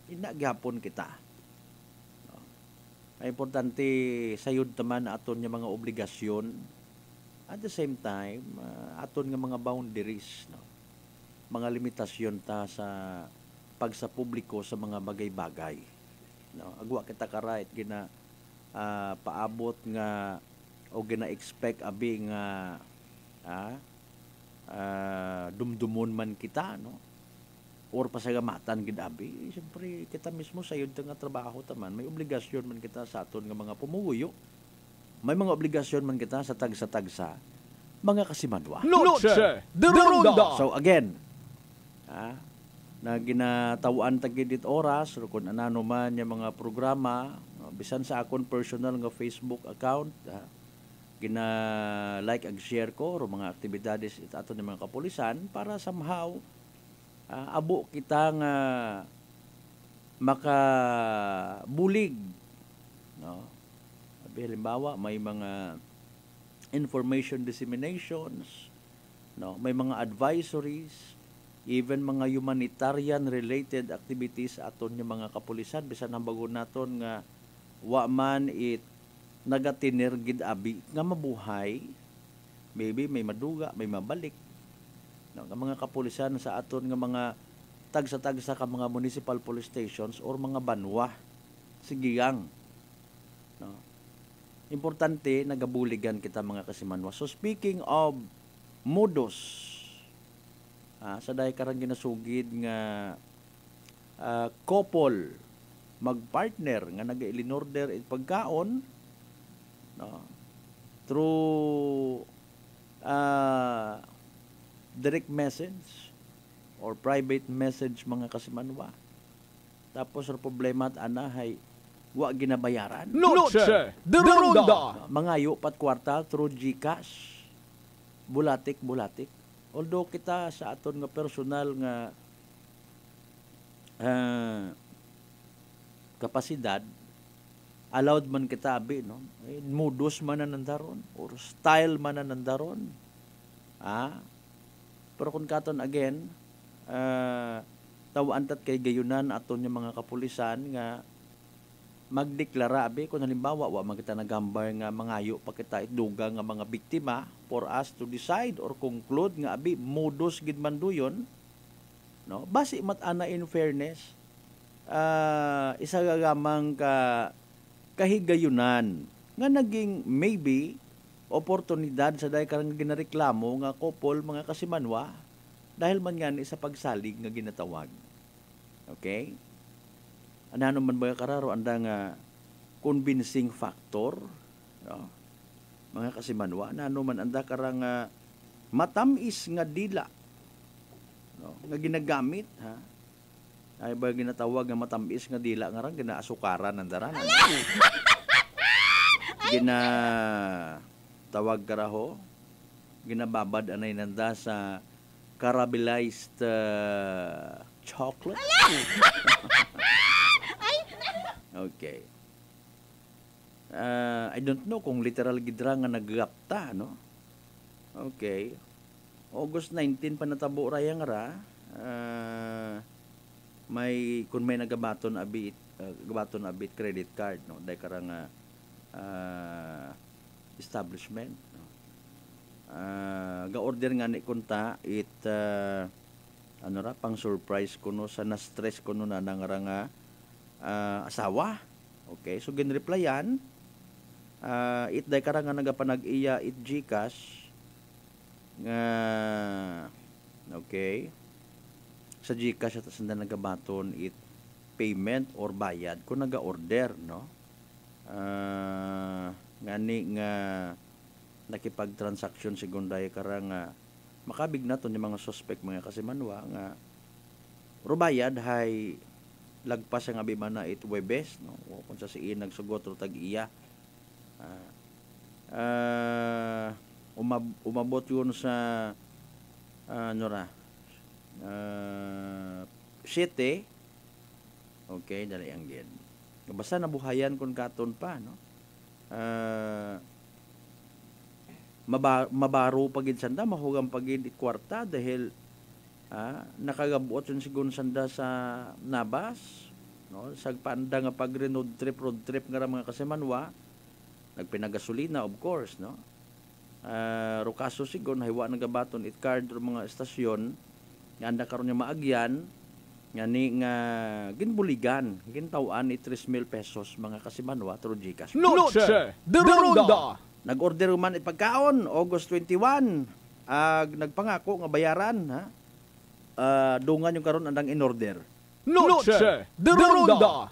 inagyapon kita no? Ay importante sayod naman aton yung mga obligasyon at the same time aton nga mga boundaries no? Mga limitasyon ta sa pag sa publiko sa mga bagay-bagay. No, agwa kita ka right gina paabot nga o gina-expect abi nga dumdumon man kita no. Or pasagamatan gid abi. Siyempre kita mismo sayod nga trabaho taman, may obligasyon man kita sa aton nga mga pumuguyo. May mga obligasyon man kita sa tagsa-tagsa mga kasimanwa. Noche de Ronda. So again, na ginatawaan tagidit oras o kung anano man yung mga programa bisan sa akon personal nga Facebook account gina like ag share ko o mga aktibidades ato ng mga kapulisan para somehow abo kita nga makabulig no? Halimbawa may mga information disseminations no? May mga advisories, even mga humanitarian related activities aton yung mga kapulisan bisan ang bago naton nga wa man it nagatiner gid abi nga mabuhay, maybe may maduga, may mabalik no, nga mga kapulisan sa aton nga mga tagsa-tagsa ka mga municipal police stations or mga banwa sigiyang no. Importante nagabuligan kita mga kasimanwa. So speaking of modus sa dahi karang ginasugid nga couple magpartner nga naga-ilinorder it pagkaon no, through direct message or private message mga kasimanwa. Tapos ang problema at anahay wa ginabayaran. Noche de Ronda. Mangayo pat kwarta through GCash. Bulatik. Although kita sa aton nga personal nga kapasidad allowed man kita abi no modus man nandaron or style man nandaron pero kung katon again tawaan tat kay gayunan aton yung mga kapulisan nga magdeklara abi kung halimbawa wa man kita nagambar nga mangayo pa kita iduga nga mga biktima for us to decide or conclude nga abi modus gid man duyon no basi mat ana in fairness isa gagamang kahigayunan nga naging maybe oportunidad sa dahi karang ginareklamo nga couple mga kasimanwa dahil man nga sa pagsalig nga ginatawag. Okay? Ano man ba kararo anda nga convincing factor no? Mga kasimanwa ano man anda karang matamis nga dila no? Nga ginagamit ay ba ginatawag nga matamis nga dila nga rang ginaasukaran nandaran tawag karaho ginababad anay nanda sa caramelized chocolate. Okay. I don't know kung literal gidra nga naggapta, no? Okay. August 19 pa natabo rayang ra, may kung may nagabaton abit credit card no dahil karang establishment no? Ga-order nga ni kunta it pang surprise kuno sa na-stress kuno na nga asawa. Okay, so ginreplyan it dahil karang nga nagapanag-iya it GCash nga okay sa GCash at sanda nagabaton it payment or bayad kung naga-order no ngani nga nakipag-transaction segunday karang makabig naton yung mga suspect mga kasimanwa nga rubayad hay lagpas ang abimana it Webes no kung sa siin nagsugot ro tag-iya umabot yun sa 7 okay dali ang gid basta nabuhayan kun katon pa no mabaro pagid sanda mahugam pagid it kwarta dahil nakagabuot yun sigun sanda sa nabas no sagpanda nga pag road trip nga mga kasimanwa nagpinagasolina of course no rukaso sigon haywa nagabaton it card ro mga estasyon nga anda karon nga maagyan ngani nga ginbuligan gintawan it 3,000 pesos mga kasimanwa through GCash. Noche de Ronda. Nag-order man it pagkaon August 21 nagpangako nga bayaran ha dungan yung karon andang in order. Noche de Ronda.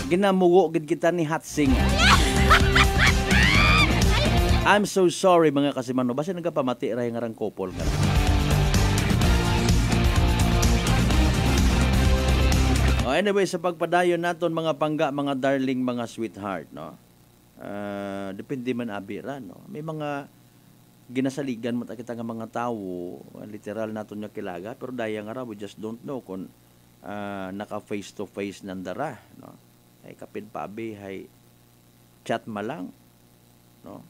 Ginamugo gid kita ni Hatsing. I'm so sorry mga kasimano. Basta nagapamati ray nga rang couple nga. Anyway, sa pagpadayon naton mga pangga, mga darling, mga sweetheart, no? Depende man abira, no? May mga ginasaligan mo kita nga mga tao, literal naton nga kilaga, pero daya nga ra, we just don't know kung naka face to face nandara, no? Ay kapin pa abi hay chat malang no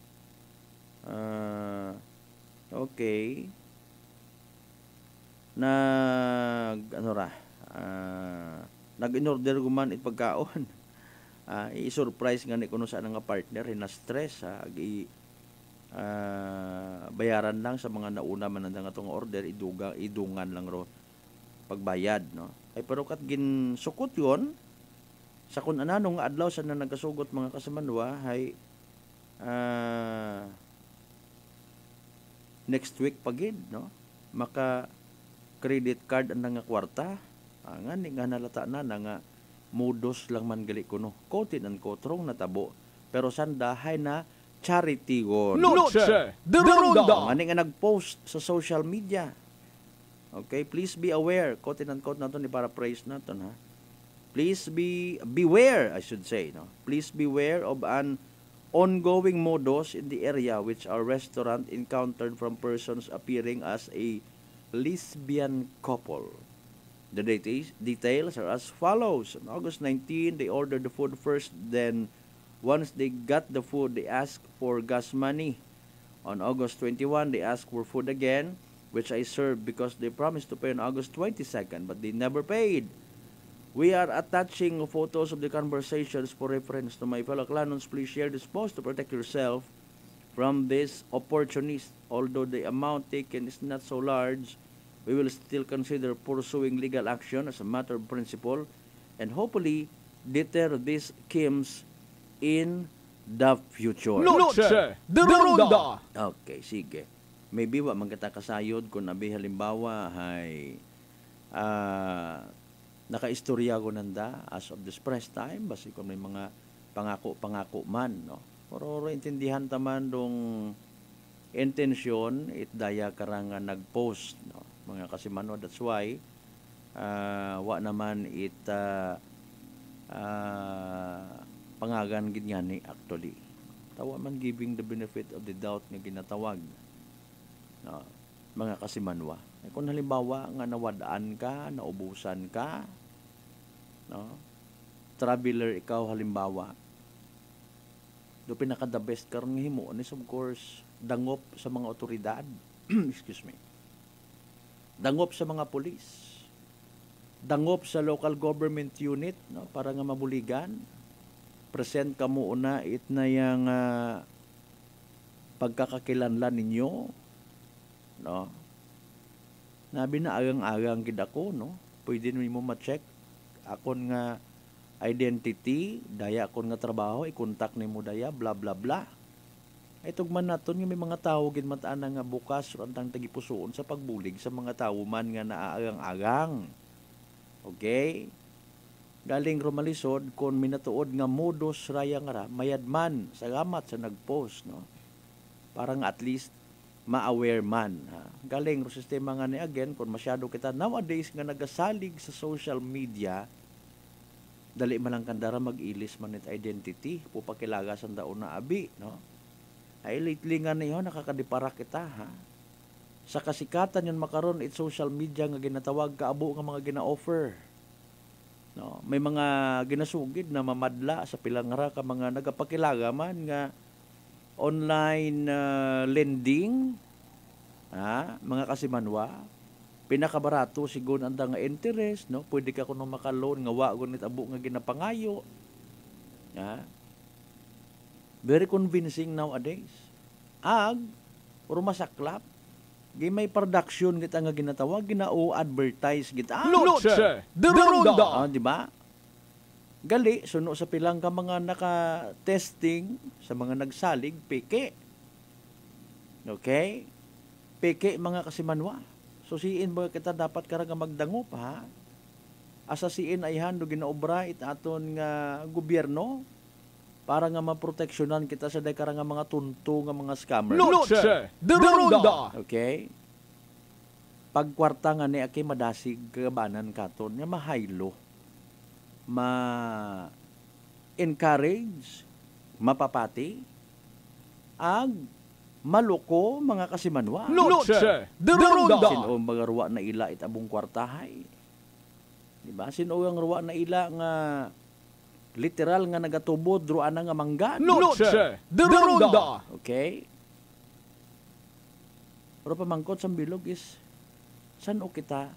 okay nag-in-order guman it pagkaon i-surprise nga ni kuno sa nga partner na stress bayaran lang sa mga nauna man nga tong order idungan lang ro pagbayad no ay pero kat ginsukot yon sa kung ananong adlaw sa na nagkasugot mga kasamanwa hay next week pagid no maka credit card ang nga kwarta nga nalata na nga modus lang man gali kuno quote and quote wrong natabo pero sandahay na charity gon Noche de Ronda nga nagpost sa social media. Okay, please be aware quote and quote naton ni para praise naton ha. Please beware, I should say, no? Please beware of an ongoing modus in the area which our restaurant encountered from persons appearing as a lesbian couple. The details are as follows. On August 19, they ordered the food first, then once they got the food, they asked for gas money. On August 21, they asked for food again, which I served because they promised to pay on August 22nd, but they never paid. We are attaching photos of the conversations for reference to my fellow Clanons. Please share this post to protect yourself from this opportunist. Although the amount taken is not so large, we will still consider pursuing legal action as a matter of principle and hopefully deter these schemes in the future. Noche de Ronda. Okay, sige. Maybe wa man kita kasayod kung nabi halimbawa hay nakaistorya ko nanda as of this press time basi kung may mga pangako man no pero intindihan taman dong intensyon it daya karanga nagpost no mga kasimano that's why wa naman it pangagan gid ni actually tawa man giving the benefit of the doubt nga ginatawag no mga kasimanwa. Kung halimbawa nga nawadaan ka, naubusan ka, no? traveler ikaw halimbawa, do pinaka the best karon nga himuon is of course dangop sa mga otoridad. Excuse me. Dangop sa mga pulis. Dangop sa local government unit, no, para nga mabuligan. Present ka muna it na yang pagkakakilanlan ninyo, no. Nabi na agang-agang gid ako, no. Pwede nimo ma-check akon nga identity, daya akon nga trabaho, i-contact nimo daya, bla bla bla. Itog man naton nga may mga tawo gid mataan nga bukas rantang tagipusoon sa pagbulig sa mga tawo man nga naagang-agang. Okay? Galing rumalisod kon minatuod nga modus raya nga ra mayadman salamat sa nagpost, no. Parang at least ma-aware man, ha? Galing ro sistema nga ni again kon masyado kita nowadays nga nagasalig sa social media, dali man lang kandara mag-ilis man it identity pupakilagas ang daon na abi, no. Ay lately nga niyo nakakadipara kita, ha. Sa kasikatan yun makaron it social media nga ginatawag kaabo nga mga gina-offer, no. May mga ginasugid na mamadla sa pilang ra ka mga nagapakilaga man nga online lending, ha, mga kasimanwa. Pinakabarato sigon anda nga interest, no. Pwede ka kuno maka-loan nga wa gunit abo nga ginapangayo, ha. Very convincing nowadays. Ag rumasaklap gi may production kita nga ginatawag ginao-advertise kita. Noche de Ronda. Di ba? Gali suno sa pilang ka mga naka-testing sa mga nagsalig peke. Okay? Peke mga kasimanwa. So siin ba kita dapat kara nga magdango pa, ha? Asa siin ay hando ginaobra it aton nga gobyerno para nga maproteksyonan kita sa day kara nga mga tunto nga mga scammer. Noche de Ronda. Okay? Pagkwarta nga ni aki madasig kagabanan katon nga mahaylo, ma-encourage, mapapati, ag maluko mga kasimanwa. Noche de Ronda. Sino mga ruwa na ila itabong kwartahay? Diba? Sino ang ruwa na ila nga literal nga nagatubod ruan nga manggad? Noche de Ronda. Okay? Pero pamangkot sa bilog is saan o kita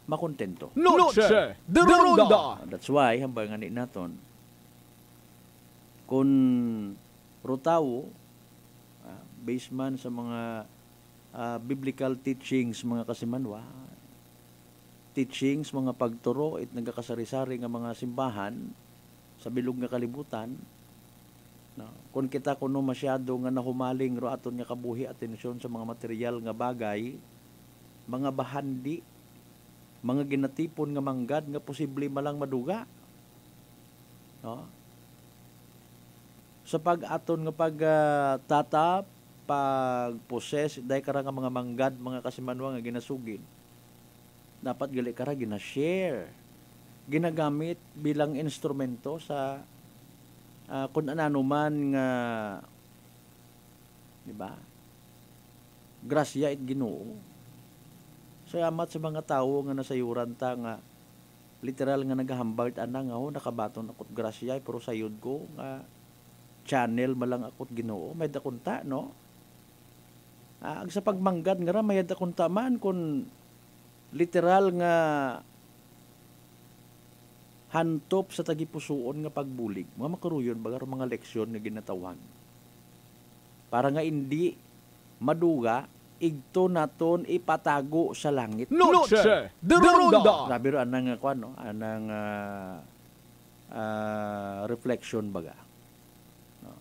makontento? Noche de Ronda. That's why hambang nga ni naton kung rutaw based man sa mga biblical teachings mga kasimanwa, teachings mga pagturo it nagakasari-sari nga mga simbahan sa bilog nga kalibutan, no. Kung kita kuno masyado nga nahumaling ro aton nga kabuhi atensyon sa mga material nga bagay, mga bahandi, mga ginatipon nga manggad nga posible malang maduga, no. Sa pag-aton nga pagtatap, pag-possess dahil kara nga mga manggad, mga kasimanwa nga ginasugid, dapat gali kara gina-share, ginagamit bilang instrumento sa kung ano man nga, di ba, grasya it Ginoo. Salamat sa mga tao nga nasayuran ta nga literal nga nagahambal ana nga nakabaton akot grasya pero sayod ko nga channel malang akot Ginoo may dakunta, no. Ag sa pagmanggad nga ra may dakunta man kun literal nga hantop sa tagipusoon nga pagbulig. Mga makaruyon baga mga leksyon nga ginatawag para nga hindi maduga igto naton ipatago sa langit. Noche de Ronda. Sabi ro anang kwan, no, anang reflection baga, no.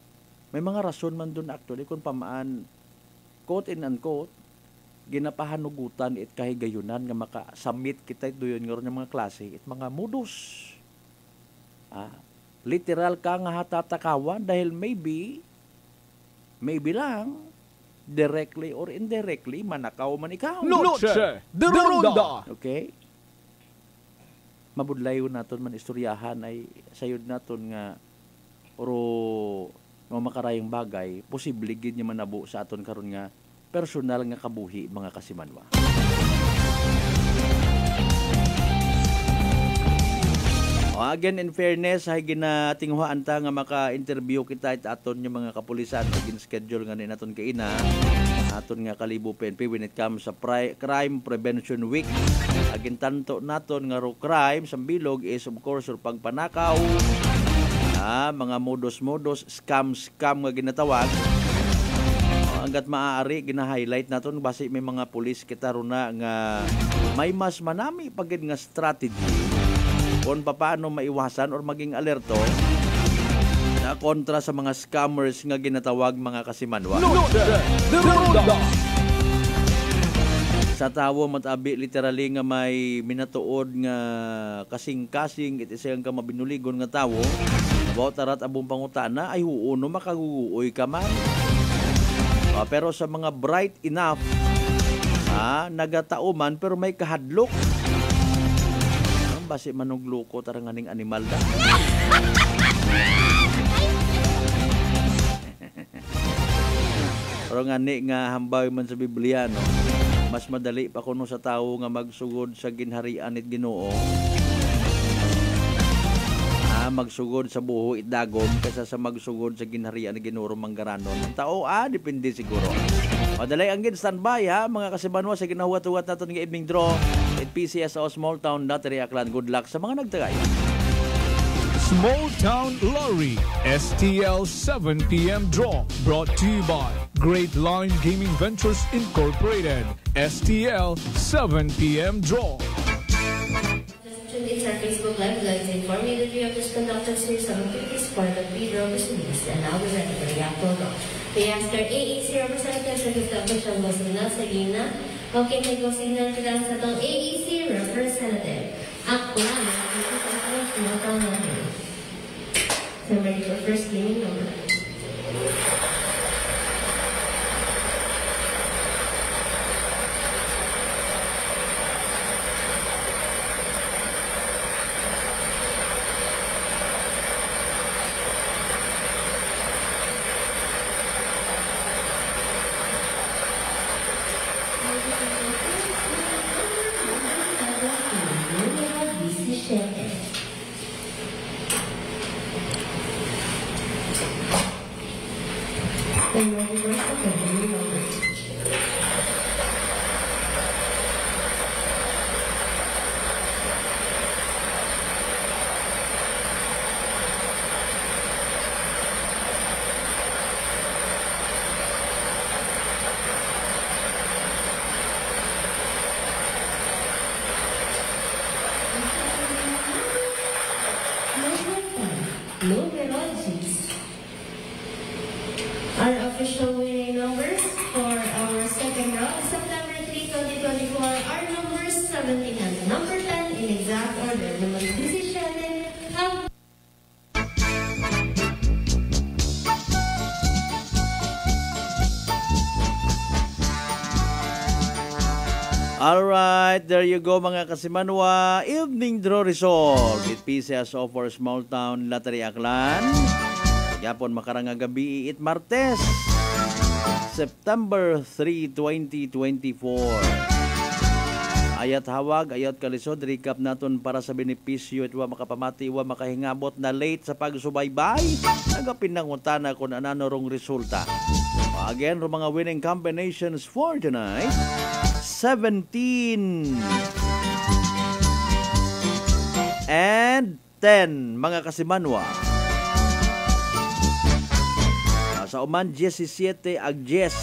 May mga rason man dun actually kung pamaan quote and unquote ginapahanugutan it kahigayunan nga makasamit kita doyon nga ron mga klase it mga modus. Literal ka nga hatatakawan dahil maybe lang directly or indirectly manakaw man ikaw. Noche de Ronda. Okay? Mabudlayo naton man istoryahan ay sayod naton nga oro mga makarayang bagay posible gid nya manabo sa aton karon nga personal nga kabuhi mga kasimanwa. Again, in fairness, ay ginatinghuan ta nga maka-interview kita at aton yung mga kapulisan. Gin-schedule nga rin aton kaina. Aton nga Kalibo PNP when it comes sa Crime Prevention Week. Agin tanto naton nga ro crime sa bilog is of course pagpanakaw, mga modos-modos, scam nga ginatawag. Hanggat maaari, gina-highlight naton base may mga pulis kita ro na nga may mas manami pagid nga strategy kung paano maiwasan or maging alerto na kontra sa mga scammers nga ginatawag mga kasimanwa. Sa tawo matabi literally nga may minatuod nga kasing-kasing iti sayang ka mabinuligon nga tawo about tarat abong pangutana ay huuno makaguuoy ka man. Pero sa mga bright enough nagatao man pero may kahadlok basi manugluko taranganing animal da. Pero ngani nga hambaw man sa Biblia, no? Mas madali pa kuno sa tao nga magsugod sa ginharian it Ginoo. Magsugod sa buho itdagom kaysa sa magsugod sa ginharian ni Ginoo manggaranon. Ang tao depende siguro. Madalay ang standby mga kasibanwa sa ginahuwat-huwat natin ng evening draw at PCSO Small Town Lottery Aklan. Good luck sa mga nagtagay. Small Town Lottery STL 7 p.m. draw brought to you by Great Line Gaming Ventures Incorporated. STL 7 p.m. draw. It's our Facebook Live. We'd like to inform you that we have just conducted series 750 part of Pedro Business and now we're ready for the actual draw. We asked our AAC representatives to give the official go signal sa gina. Okay, may go signal sila sa itong AAC representative. Aklan, so ready for first gaming number. Our official winning numbers for our second round, September 3, 2024, are numbers 17 and number 10 in exact order. Number 17 have Alright, there you go mga kasimanwa. Evening draw result. It PCSO for Small Town Lottery Aklan. Yapon makarang gabi it Martes, September 3, 2024. Ayat hawag, ayat kalisod, recap naton para sa benepisyo at wa makapamati, wa makahingabot na late sa pagsubaybay. Nagapin ng utana kung anano rong resulta. Again, mga winning combinations for tonight. 17 and 10 mga kasimanwa. Sa uman 17 ag 10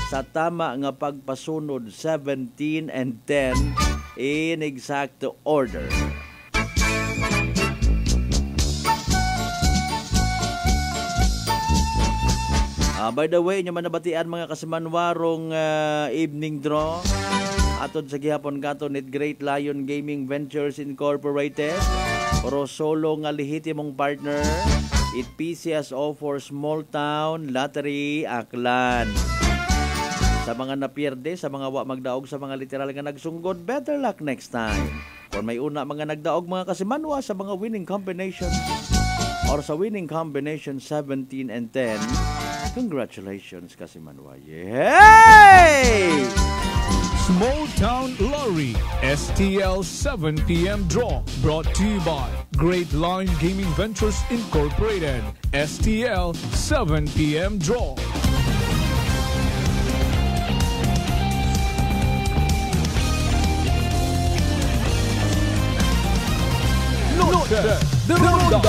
sa tama nga pagpasunod 17 and 10 in exact order. By the way, nyo manabatian mga kasimanwarong evening draw atod sa gihapon katon it Great Lion Gaming Ventures Incorporated pero solo nga lehitimong partner it PCSO for Small Town Lottery Aklan. Sa mga napierde, sa mga wa magdaog, sa mga literal nga nagsunggod, better luck next time. Kung may una mga nagdaog mga kasimanwa sa mga winning combinations or sa winning combination 17 and 10, congratulations kasimanwa. Yay! Small Town Lottery STL 7 p.m. draw brought to you by Great Line Gaming Ventures Incorporated, STL 7 p.m. draw. Noche de Ronda.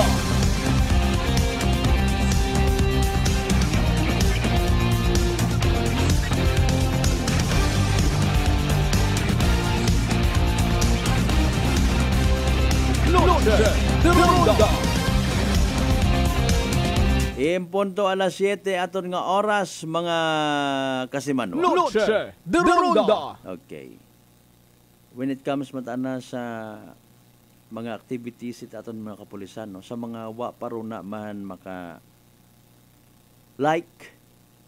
Noche de Ronda. Impunto alas 7 aton nga oras mga kasimanwa. Noche de Ronda. Okay. When it comes matana sa mga activities it aton mga kapulisan, no? Sa mga wa paruna man maka like,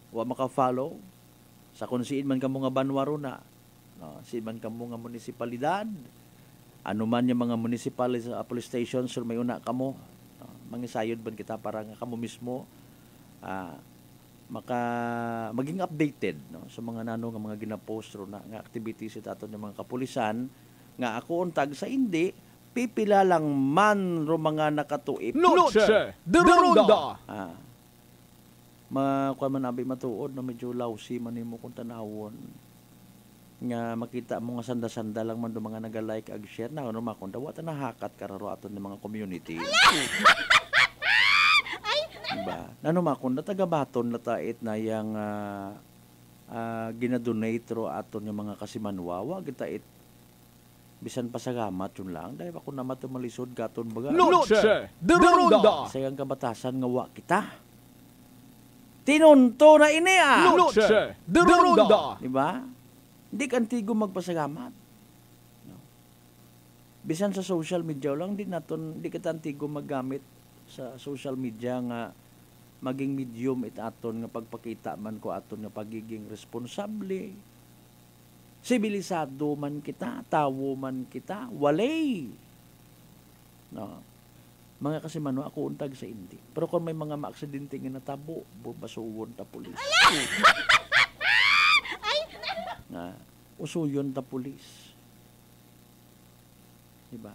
wa maka follow sa kung siin man kamo nga banwaro na, no? Siin man kamo nga munisipalidad, ano man yung mga municipal police stations or may una kamo, no? Mangisayod ban kita para nga kamo mismo maging updated, no? Sa mga nano nga mga ginapost ro na nga activities it aton yung mga kapulisan nga ako untag sa hindi pipila lang man ro mga nakatuip. Noche de Ronda. Kuan man abi matuod na medyo lousy man nimo kung tanawon. Nga makita mo nga sanda-sanda lang man do mga naga-like ag share na ano makunda wa ta nahakat kararo aton ng mga community. Diba? Nano makunda taga-baton na tait na yang ginadonate ro aton yung mga kasimanwa wa kita bisan pasagamat yun lang dahil ako na matumalisod gaton baga. Noche de Ronda. Sayang kabatasan nga wa kita. Tinunto na ini Noche de Ronda. Diba? Hindi kantigo magpasagamat. No. Bisan sa social media lang di kita antigo maggamit sa social media nga maging medium it aton nga pagpakita man ko aton nga pagiging responsable. Sibilisado man kita, tawo man kita, walay. No. Mga kasimanwa ako untag sa hindi. Pero kung may mga maaksidente nga natabo, basuwon ta pulis. Usuyon ta pulis. Diba?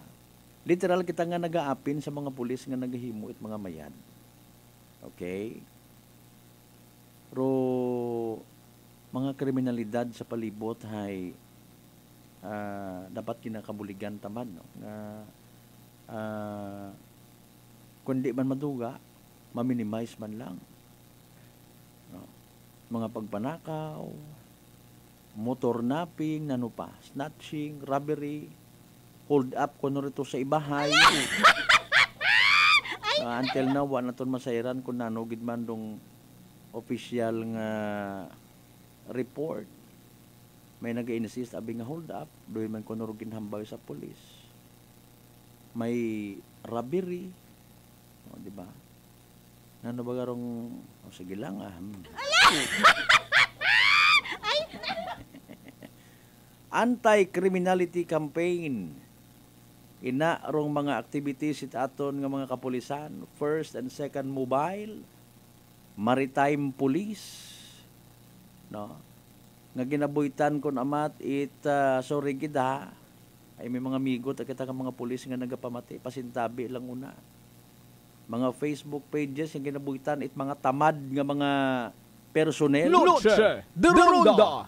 Literal kita nga nagaapin sa mga pulis nga nagahimo it mga mayan. Okay? Pero mga kriminalidad sa palibot ay dapat kinakabuligan taman, no? Kundi man maduga, ma-minimize man lang, no? Mga pagpanakaw, motor napping, nano pa, snatching, robbery, hold up kuno rito sa ibahay. Until now wa naton masayran kun nano gid man dong official nga report. May naga-insist abi nga hold up, doy man kuno ro ginhambay sa pulis. May robbery, o, di ba? Nano ba garong sige lang Anti-criminality campaign. Ina rong mga activities it aton nga mga kapulisan, first and second mobile, maritime police, no, nga ginabuhitan kon amat sorry gida ay may mga migot at kita ka mga pulis nga nagapamati pasintabi lang una mga Facebook pages nga ginabuhitan it mga tamad nga mga personnel. Noche de Ronda.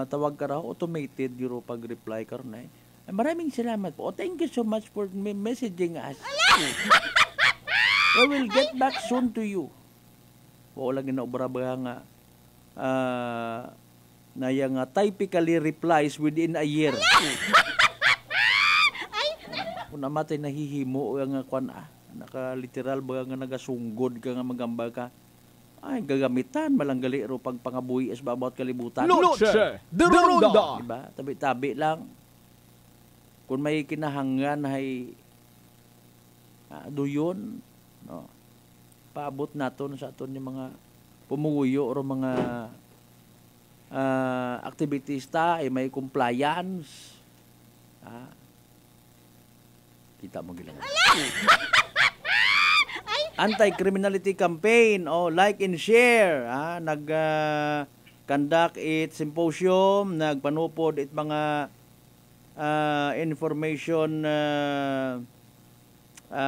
Tawag ka raw automated euro pag reply ka ron maraming salamat po. Thank you so much for messaging us. We will get back soon to you. Wala ginaobrabaga nga na yung typically replies within a year. Kung namatay nahihimo nga kwan naka-literal ba nga nagasunggod ka nga magamba ka, ay gagamitan malanggali ro pag pangabuhi is babawat kalibutan. Noche de Ronda. Diba? Tabi-tabi lang. Kung may kinahangan ay duyon, no, paabot naton sa aton yung mga pumuyo o mga activities ay may compliance. Kita mo gilang. Anti-criminality campaign like and share. Nag-conduct it symposium, nagpanupod it mga information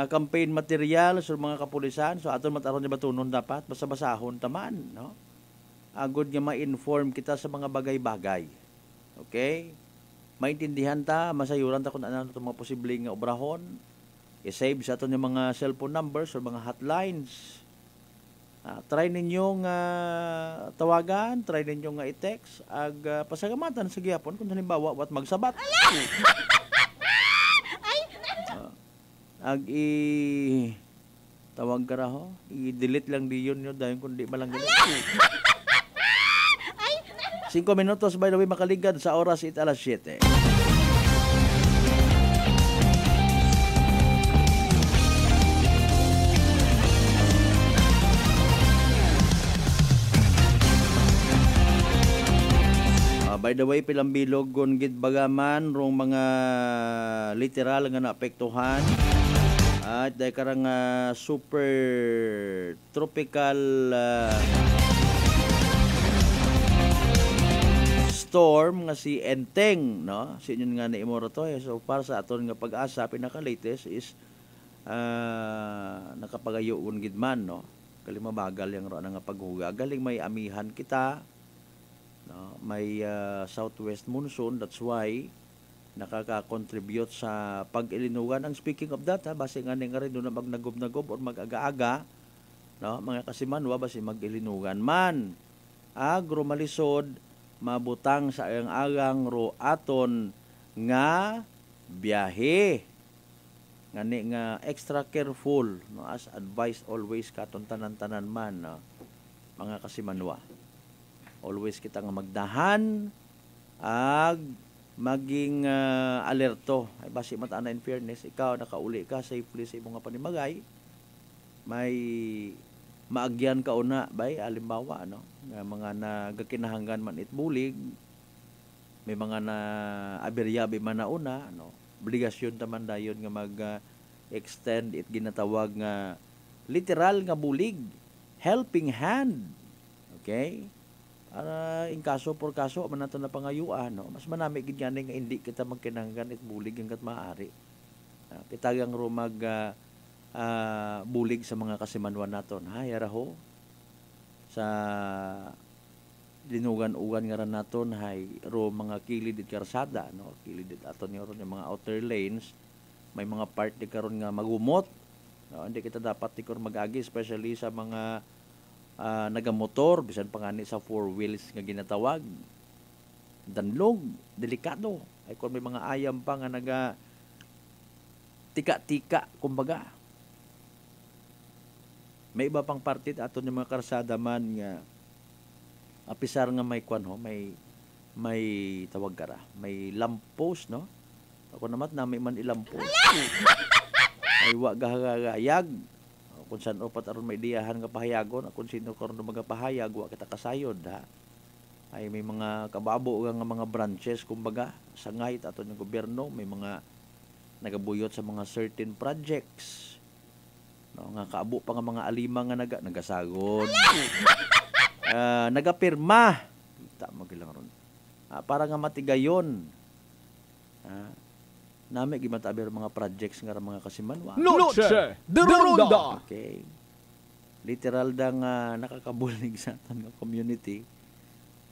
campaign material sa mga kapulisan. So aton mataron ni batunon dapat basa-basahon taman, no? Agod nga ma-inform kita sa mga bagay-bagay. Okay? Maintindihan ta, masayuran ta kung ano itong mga posibleng nga obrahon. I-save sa aton yung mga cellphone numbers or mga hotlines. Try ninyong tawagan, try ninyong i-text, pasagamatan sa gihapon kung halimbawa wat magsabat. Tawag ka raho, i-delete lang diyon yun dahil kung di malang ganit. 5 minutos by the way makaligad sa oras it alas 7. By the way, pilang bilog gon gid bagaman rong mga literal nga naapektuhan. At dahil karang super tropical storm nga si Enteng, no? Si inyo nga na imoro to. So para sa aton nga pag-asa, pinaka-latest is nakapagayo gon gid man, no? Kalima bagal yang ro nga paghuga. Galing may amihan kita. No, may southwest monsoon, that's why nakaka-contribute sa pag-ilinugan. Ang speaking of that, base nga nga rin doon na magnagob-nagob o mag-aga-aga, no, mga kasimanwa, base mag-ilinugan man. Agro malisod, mabutang sa agang ro aton nga biyahe. Ngani nga extra careful, no, as advised always katon tanan-tanan man, no, mga kasimanwa. Always kita nga magdahan ag maging alerto. Ay basi mata na in fairness, ikaw nakauli ka safely sa imong panimagay. May maagyan ka una bay alimbawa no nga mga nagakinahanggan man itbulig. May mga na aberyabe man na una no. Obligasyon taman dayon nga mag extend it ginatawag nga literal nga bulig, helping hand. Okay? In kaso por kaso man nato na pangayuan, no? Mas manami gid nga hindi kita magkinahanglan it bulig hangga't maaari. Kita gang ro mag bulig sa mga kasimanwan naton. Yara ho sa linugan-ugan nga ran naton hay ro mga kilid it karsada, no? Kilid it aton nga ron yung mga outer lanes, may mga part di karon nga magumot. No? Hindi kita dapat tikor mag-agi especially sa mga nagamotor, bisan pa nga ni sa 4 wheels nga ginatawag. Danlog, delikado. Ay kung may mga ayam pa nga naga tika-tika, kumbaga. May iba pang partit ato ng mga karsada man nga apisar nga may kwan ho, may tawag kara, may lamppost, no? Ako naman na may man ilamppost. Ay wag gahagayag. Kung saan opat aron may diyahan nga pahayagon, kung sino karon magapahayag wa kita kasayod ha. Ay may mga kababo nga mga branches kumbaga sangay ato ng gobyerno, may mga nagabuyot sa mga certain projects. No, nga kaabo pa nga mga alima nga nagasagod. Nagapirma. Tama gilang ron. Para nga matigayon. Nami gimatabi mga projects nga mga kasimanwa. Noche de Ronda. Okay. Literal dang nakakabulig sa aton nga community.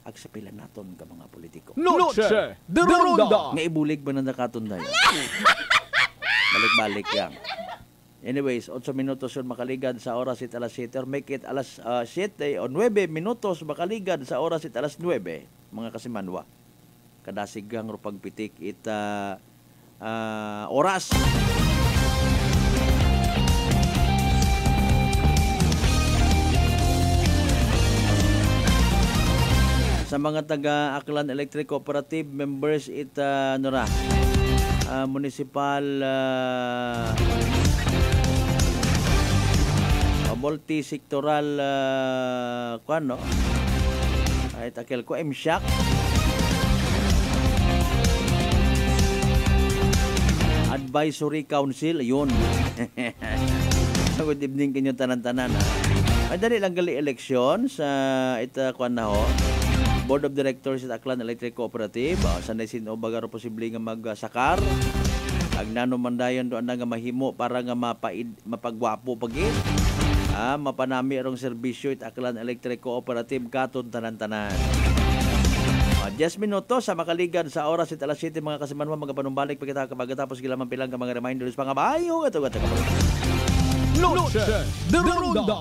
Ag sa pila naton ka mga politiko. Noche de Ronda. Nga ibulig ba na nakaton dayon? Balik-balik yan. Anyways, 8 minutos yun makaligad sa oras it alas 7. Make it alas 7 o 9 minutos makaligad sa oras it alas 9. Mga kasimanwa. Kadasigang ro pagpitik oras. Sa mga taga Aklan Electric Cooperative members municipal multi-sectoral no? Ay takel ko MSHAC. Advisory Council, ayun. Good evening kinyo tanan-tanan. Ay dali lang gali election sa ita kuan na ho. Board of Directors sa Aklan Electric Cooperative. Sanay sino bagaro posible nga magsakar. Ang nanomandayon doon nga mahimo para nga mapagwapo pagin. Mapanami arong serbisyo it Aklan Electric Cooperative katon tanan-tanan. 10 minutos sa makaligan sa oras it alas 7 mga kasimanwa magapanumbalik pagkita kapagkatapos gila man pilang ka mga reminders pangabayo ito. Noche de Ronda.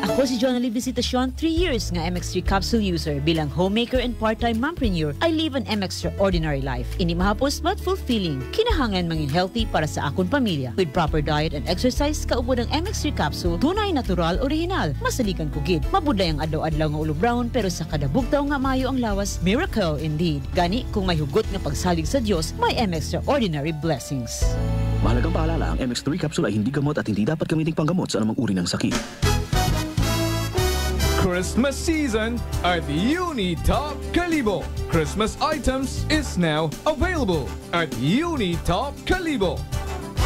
Ako si Joanna Visitacion, 3 years nga MX3 capsule user. Bilang homemaker and part-time mompreneur, I live an extraordinary life. Ini mahapos but fulfilling. Kinahangan mangin healthy para sa akong pamilya. With proper diet and exercise, kaupod ang MX3 capsule, tunay, natural, original. Masalikan ko gid. Mabuday ang adlaw-adlaw nga ulo brown, pero sa kada bugtaw nga mayo ang lawas, miracle indeed. Gani, kung may hugot nga pagsalig sa Diyos, may extraordinary blessings. Mahalagang paalala, ang MX3 capsule ay hindi gamot at hindi dapat gamitin panggamot sa anumang uri ng sakit. Christmas season at Unitop Calibo. Christmas items is now available at Unitop Calibo.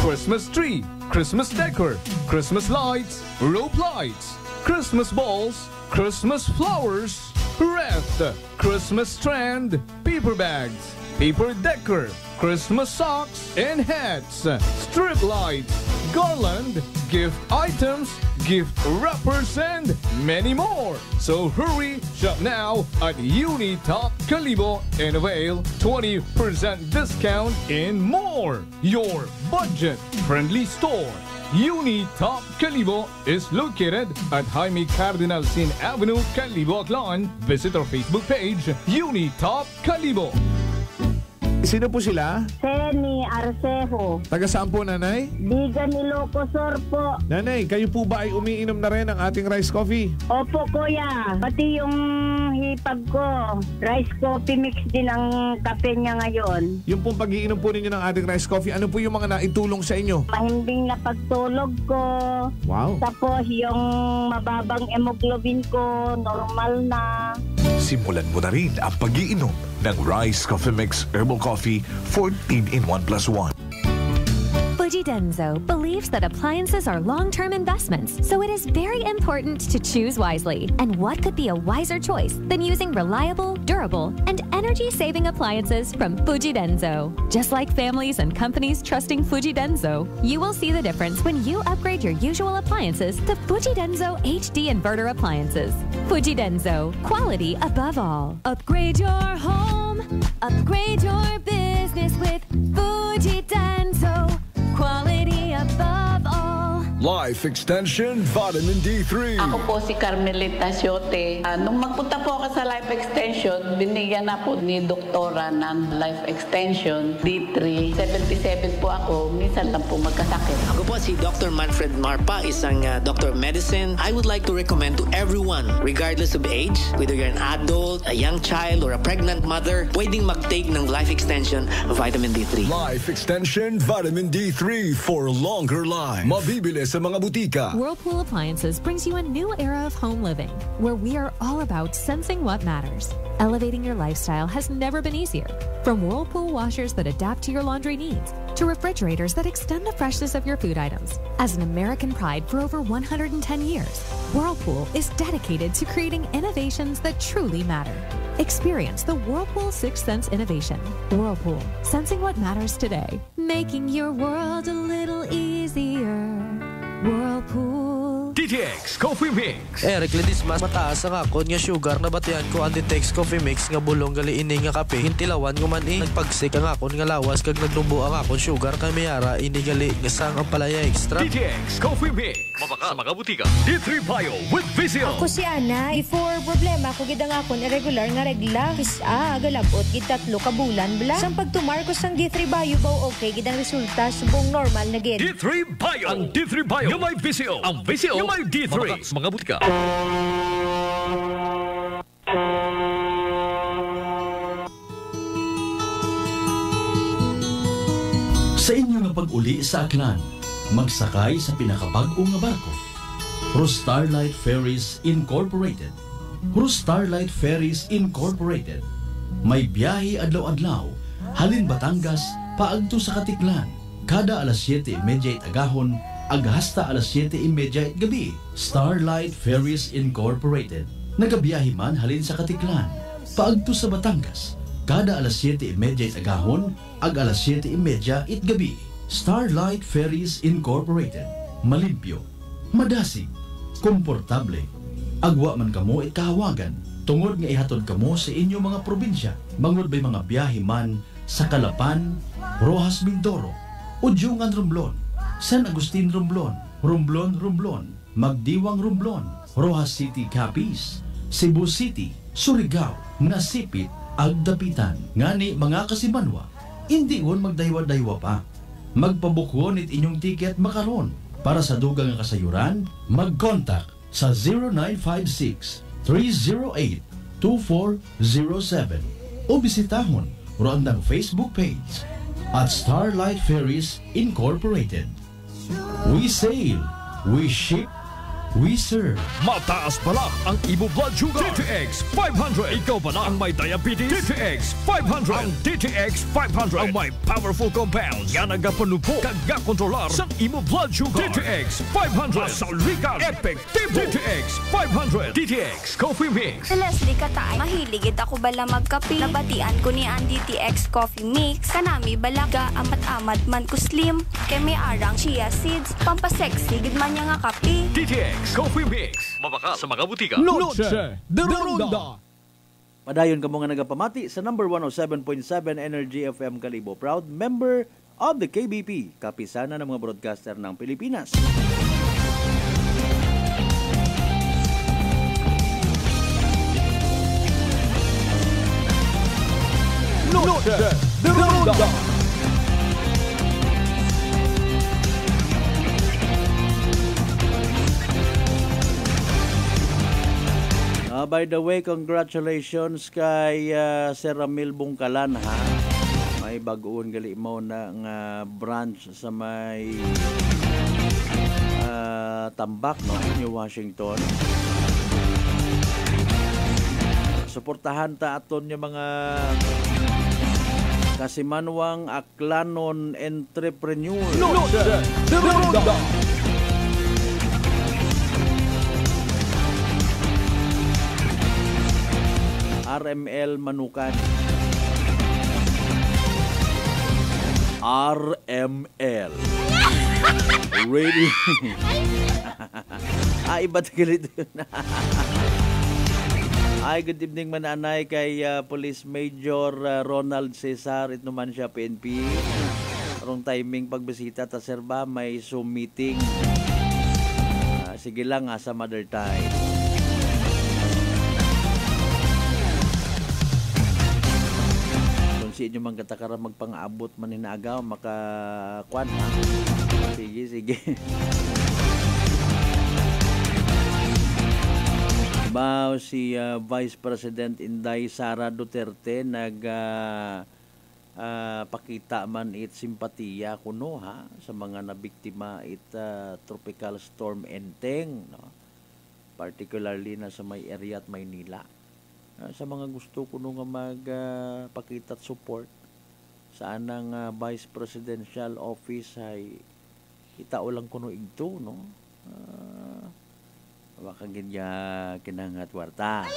Christmas tree, Christmas decor, Christmas lights, rope lights, Christmas balls, Christmas flowers, wreath, Christmas strand, paper bags, paper decor, Christmas socks and hats, strip lights, garland, gift items, gift wrappers, and many more. So hurry, shop now at Unitop Calibo and avail 20% discount and more. Your budget-friendly store. Unitop Calibo is located at Jaime Cardinal Sin Avenue, Calibo, Aklan. Visit our Facebook page, Unitop Calibo. Sino po sila? Seni Arcejo. Taga saan po, nanay? Bigan Ilocosur po. Nanay, kayo po ba ay umiinom na rin ng ating rice coffee? Opo, kuya. Pati yung hipag ko, rice coffee mix din ang kape niya ngayon. Yung pong pag-iinom po ninyo ng ating rice coffee, ano po yung mga naitulong sa inyo? Mahimbing na pagtulog ko. Wow. Tapos yung mababang hemoglobin ko, normal na. Simulan mo na rin ang pag-iinom ng Rice Coffee Mix Herbal Coffee 14 in 1+1. Fuji Denso believes that appliances are long-term investments, so it is very important to choose wisely. And what could be a wiser choice than using reliable, durable, and energy-saving appliances from Fuji Denso? Just like families and companies trusting Fuji Denso, you will see the difference when you upgrade your usual appliances to Fuji Denso HD Inverter appliances. Fuji Denso, quality above all. Upgrade your home, upgrade your business with Fuji Denso. Quality above all. Life Extension Vitamin D3. Ako po si Carmelita Siote. Nung magpunta po ako sa Life Extension, binigyan na po ni doktora ng Life Extension D3. 77 po ako, minsan lang po magkasakit. Ako po si Dr. Manfred Marpa, isang doctor of medicine. I would like to recommend to everyone, regardless of age, whether you're an adult, a young child, or a pregnant mother, pwedeng mag-take ng Life Extension Vitamin D3. Life Extension Vitamin D3 for longer life. Mabibili sa mga butika. Whirlpool Appliances brings you a new era of home living, where we are all about sensing what matters. Elevating your lifestyle has never been easier. From Whirlpool washers that adapt to your laundry needs, to refrigerators that extend the freshness of your food items. As an American pride for over 110 years, Whirlpool is dedicated to creating innovations that truly matter. Experience the Whirlpool Sixth Sense innovation. Whirlpool, sensing what matters today. Making your world a little easier. Whirlpool. DTX Coffee Mix. Eric Ledismas, mataas ang akon nga sugar na batian ko ang DTX Coffee Mix nga bulong gali ini nga kape. Hintilawan ko man nagpagsik ang akon nga lawas kag nagdumbo ang akon sugar kay mayara ini gali nga sang ang palaya extra. DTX Coffee Mix. Mabaka sa mga butika. D3 Bio with Vizio. Ako si Ana. Before problema ko gid ang akon irregular nga regla. Kisa galabot gid 3 ka bulan bla. Sang pagtumar ko sang D3 Bio baw okay gid ang resulta subong normal na gid. D3 Bio. Ang D3 Bio yung may Vizio. Ang Vizio yung may D3. Mabaka sa mga butika. Sa inyo nga pag-uli sa Aklan, magsakay sa pinakabag-o nga barko. Starlight Ferries Incorporated. Starlight Ferries Incorporated. May biyahe adlaw-adlaw, halin Batangas, paagto sa Katiklan. Kada alas 7:30 agahon, hasta alas 7:30 gabi. Starlight Ferries Incorporated. Nagabiyahe man halin sa Katiklan. paagto sa Batangas. Kada alas 7:30 it agahon, ag alas 7:30 it gabi. Starlight Ferries Incorporated. Malimpyo, madasig, komportable. Agwa man kamo it kahawagan. Tungod nga ihatod kamo sa inyong mga probinsya. Mangod ba'y mga biyahe man sa Calapan, Rojas Mindoro, Udyungan Romblon, San Agustin Romblon, Romblon, Magdiwang Romblon, Rojas City Capiz, Cebu City, Surigao, Nasipit, Agdapitan. Ngani mga kasimanwa, hindi on magdaywa-daywa pa. Magpabukwon it inyong tiket makaron. Para sa dugang nga kasayuran, mag-contact sa 0956-308-2407 o bisitahon ang Facebook page at Starlight Ferries Incorporated. We sail, we ship, we serve. Mataas pala ang imo blood sugar. DTX 500. Ikaw ba na ang may diabetes? DTX 500. Ang DTX 500 ang may powerful compounds. Yan ang gapanupo kag gakontrolar sa imo blood sugar. DTX 500. Masalikan. Epektibo. DTX 500. DTX Coffee Mix. Sa Leslie Katay, mahiligid ako bala magkape. Nabatian ko ni ang DTX Coffee Mix. Kanami balaga amat-amat man ko slim. Kay may arang chia seeds. Pampasexy gid man niya nga kape. DTX Coffee Mix. Mabaka sa mga butika. Noche de Ronda. Padayon ka mo nga nagapamati sa number 107.7 Energy FM Kalibo. Proud member of the KBP, kapisana ng mga broadcaster ng Pilipinas. Noche de Ronda. By the way, congratulations kay Sir Ramil Bungkalan ha. May bagoon gali mo na nga branch sa may Tambak no, New Washington. Suportahan ta aton yung mga kasimanwang aklanon entrepreneur. Noche de Ronda. RML Manukan. RML Ready. Iba't galit yun. Good evening mananay kay Police Major Ronald Cesar. Ito naman siya PNP. Arong timing pagbisita ta serba may Zoom meeting. Sige lang sa mother time. Si inyo man katakara magpang-abot man inaagaw makakuan ha. Sige. Bao si Vice President Inday Sara Duterte pakita man it simpatiya kuno ha sa mga nabiktima it tropical storm Enteng no. Particularly na sa may area at Maynila. Sa mga gusto ko nga magpakita at support sa anang Vice Presidential Office ay itao lang kuno igto no. Baka ginya kinangat warta.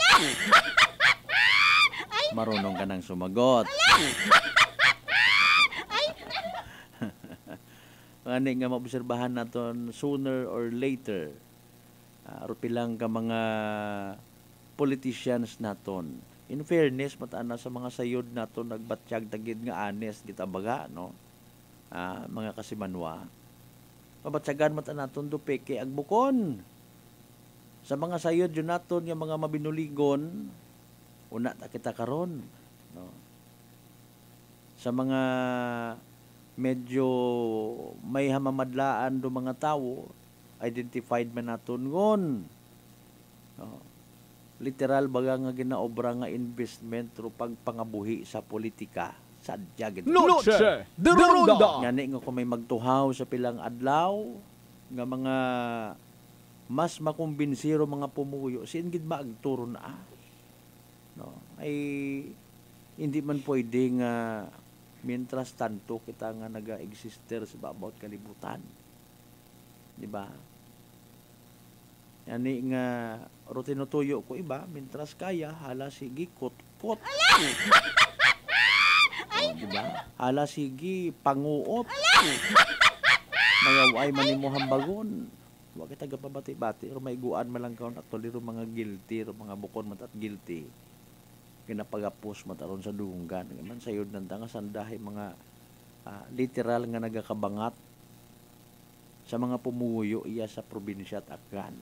Marunong ka nang sumagot. Ano nga maobserbahan naton sooner or later. Rupilang ka mga politicians naton. In fairness, matana sa mga sayod naton nagbatsyag tagid nga honest kita baga no. Mga kasimanwa. Mabatsyagan mata naton dupeke agbukon. Sa mga sayod yun naton nga mga mabinuligon una ta kita karon no. Sa mga medyo may hamamadlaan do mga tawo identified man naton ngon. No. Literal baga nga ginaobra nga investment through pagpangabuhi sa politika sadya gid. Noche de Ronda. Ngani nga kung may magtuhaw sa pilang adlaw nga mga mas makumbinsiro mga pumuyo sin gid maagturo na no ay hindi man pwede nga mientras tanto kita nga naga-exister sa bawat kalibutan, di ba? Yani nga rutinutuyo ko iba, mientras kaya hala sige pangupot. Diba? Hala sige, panguop. Mayaway man mo hambagon. Huwag kita gapabati-bati. Pero may guan malang kaon actually ro mga guilty, ro mga bukon mat at guilty. Kinapagapos mataron sa dunggan. Ngaman sayod ng tanga sandahay mga literal nga nagakabangat sa mga pumuyo iya sa probinsya at Aklan.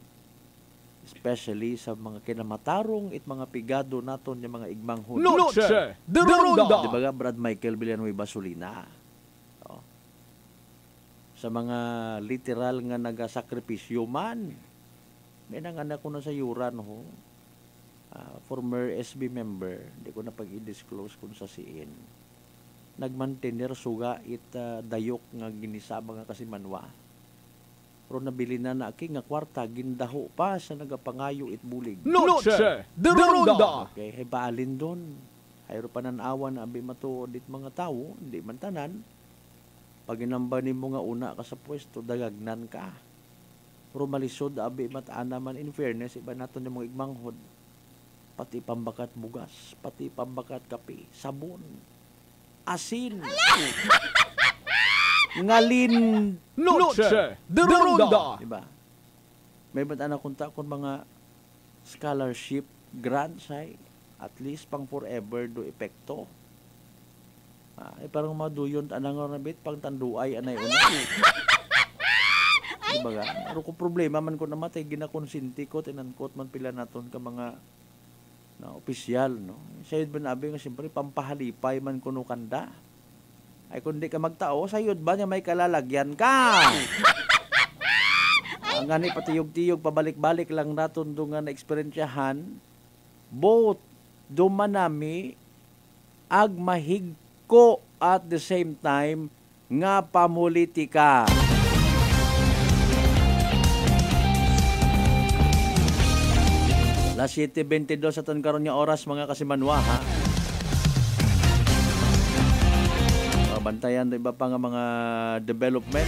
Especially sa mga kinamatarong it mga pigado naton yung mga igmang hud. Noche de Ronda. Diba nga Brad Michael Villanueva Basolina. Sa mga literal nga nagasakripisyo man. May nanganak ko na sa yuran ho. Former SB member, hindi ko na pag-i-disclose kung sa siin. Nagmantener suga it dayok nga ginisaba nga kasi manwa. Pero nabili na aki nga kwarta, gindaho pa sa nagapangayo it bulig. Noche de Ronda. Okay, hay baalin doon. Hayro pananawan na abi matuod it mga tao, hindi man tanan. Pag inamba ni mo nga una ka sa pwesto, dagagnan ka. Pero malisod, abi mataan naman in fairness, iba natin yung mga igmanghod. Pati pambakat bugas, pati pambakat kape, sabon, asin, ngalin, Noche de Ronda. Diba? May bataan akong takon mga scholarship grants ay at least pang forever do epekto. Parang maduyon anang nabit pang tanduay anay una. Diba ga? Pero kung problema man ko namatay ginakonsinti ko tinankot man pila naton ka mga opisyal no. Sayod ba nabi nga siyempre pampahalipay man kuno kanda. Ay kung di ka magtao sayod ba niya may kalalagyan ka. Ang gani patiyog-tiyog pabalik-balik lang naton do nga na eksperyensyahan both dumanami ag mahigko at the same time nga pamulitika. Las 7:22 sa ton karon nga oras mga kasimanwa ha. Bantayan iba pa nga mga development.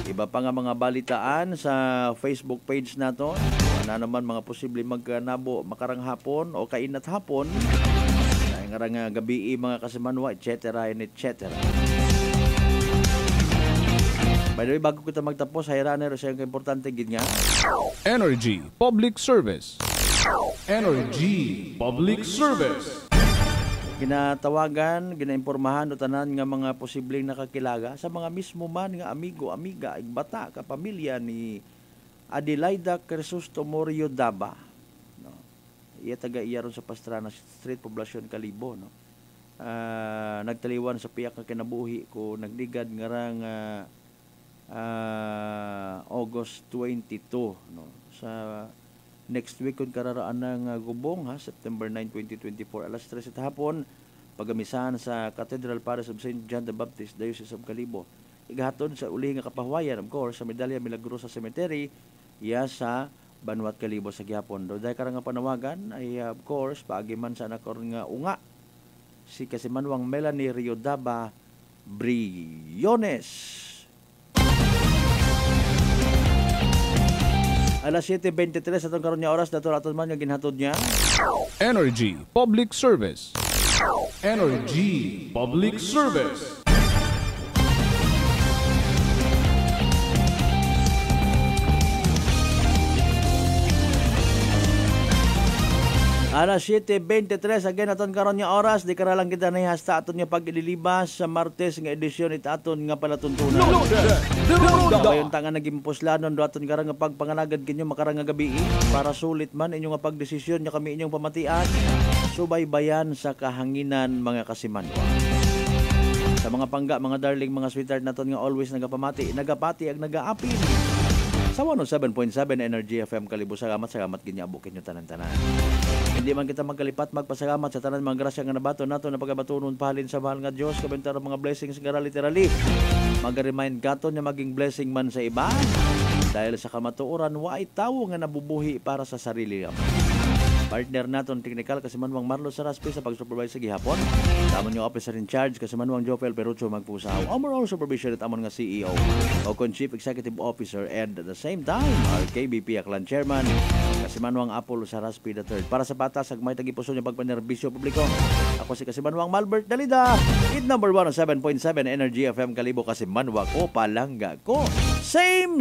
Iba pa nga mga balitaan sa Facebook page nato. Ano naman mga posible magnabo makarang hapon o kainat hapon. Ay nga nga gabi mga kasimanwa etc. and etc. By the way, bago kita magtapos, hayraner sa yung importante gid nga. Energy Public Service. Energy Public Service. Ginatawagan, ginaimpormahan o tanan nga mga posibleng nakakilaga sa mga mismo man nga amigo, amiga, igbata, kapamilya ni Adelaida Crisostomo Morio Daba. No? Iya taga-iya ron sa Pastrana Street, Poblacion Calibo. No? Nagtaliwan sa piyak nga kinabuhi ko, nagdigad nga rang August 22. No? Sa next week kung kararaan ng gubong ha, September 9, 2024 alas 3 at hapon pagamisahan sa Cathedral Parish of St. John the Baptist Diocese of Calibo. Igahatod sa uli nga kapahuayan of course sa Medalya Milagrosa Cemetery iya sa Banwat Calibo sa gihapon. Do dahil karang nga panawagan ay of course paagiman sa nakaroon nga unga si Kasimanwang Melanie Riodaba Briones. Alas 7:23 sa itong karoon niya oras, dato-raton man yung ginhatod niya. Energy Public Service. Energy Public Service. Alas 7:23 again aton karon nga oras di kara lang kita nahasta aton nga pag-ililibas sa Martes nga edisyon it aton nga palatuntunan. Dayon tangan nagimpuslanon do aton karon nga pagpanganagad kinyo makarang nga gabi para sulit man inyo nga pagdesisyon nya kami inyong pamatian subaybayan sa kahanginan mga kasimanwa. Sa mga pangga, mga darling, mga sweetheart naton nga always nagapati ag nagaapil. Sa 107.7 Energy FM Calibo, salamat ginyabo kinyo tanan-tanan. Hindi man kita magkalipat, magpasalamat sa tanan mga grasya nga nabato nato na pagabatunon pahalin sa mahal nga Dios, kabantara mga blessings nga literally. Mag-remind kato na maging blessing man sa iba dahil sa kamatuoran wa ay tawo nga nabubuhi para sa sarili lamang. Partner naton technical Kasimanwang Marlo Saraspe sa pag-supervise sa gihapon. Tamon yung officer in charge Kasimanwang Jopel Perucho Magpusaw. Overall supervision at amon nga CEO o Chief Executive Officer and at the same time our KBP Aklan Chairman Kasimanwang Apollo Saraspe III. Para sa batas ag may tagipuso niya pagpanerbisyo publiko. Ako si Kasimanwang Malbert Dalida. Hit number 107.7 Energy FM Kalibo Kasimanwa ko palangga ko. Same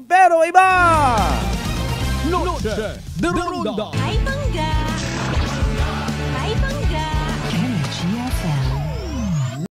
pero iba. Noche de Ronda. Ay, mga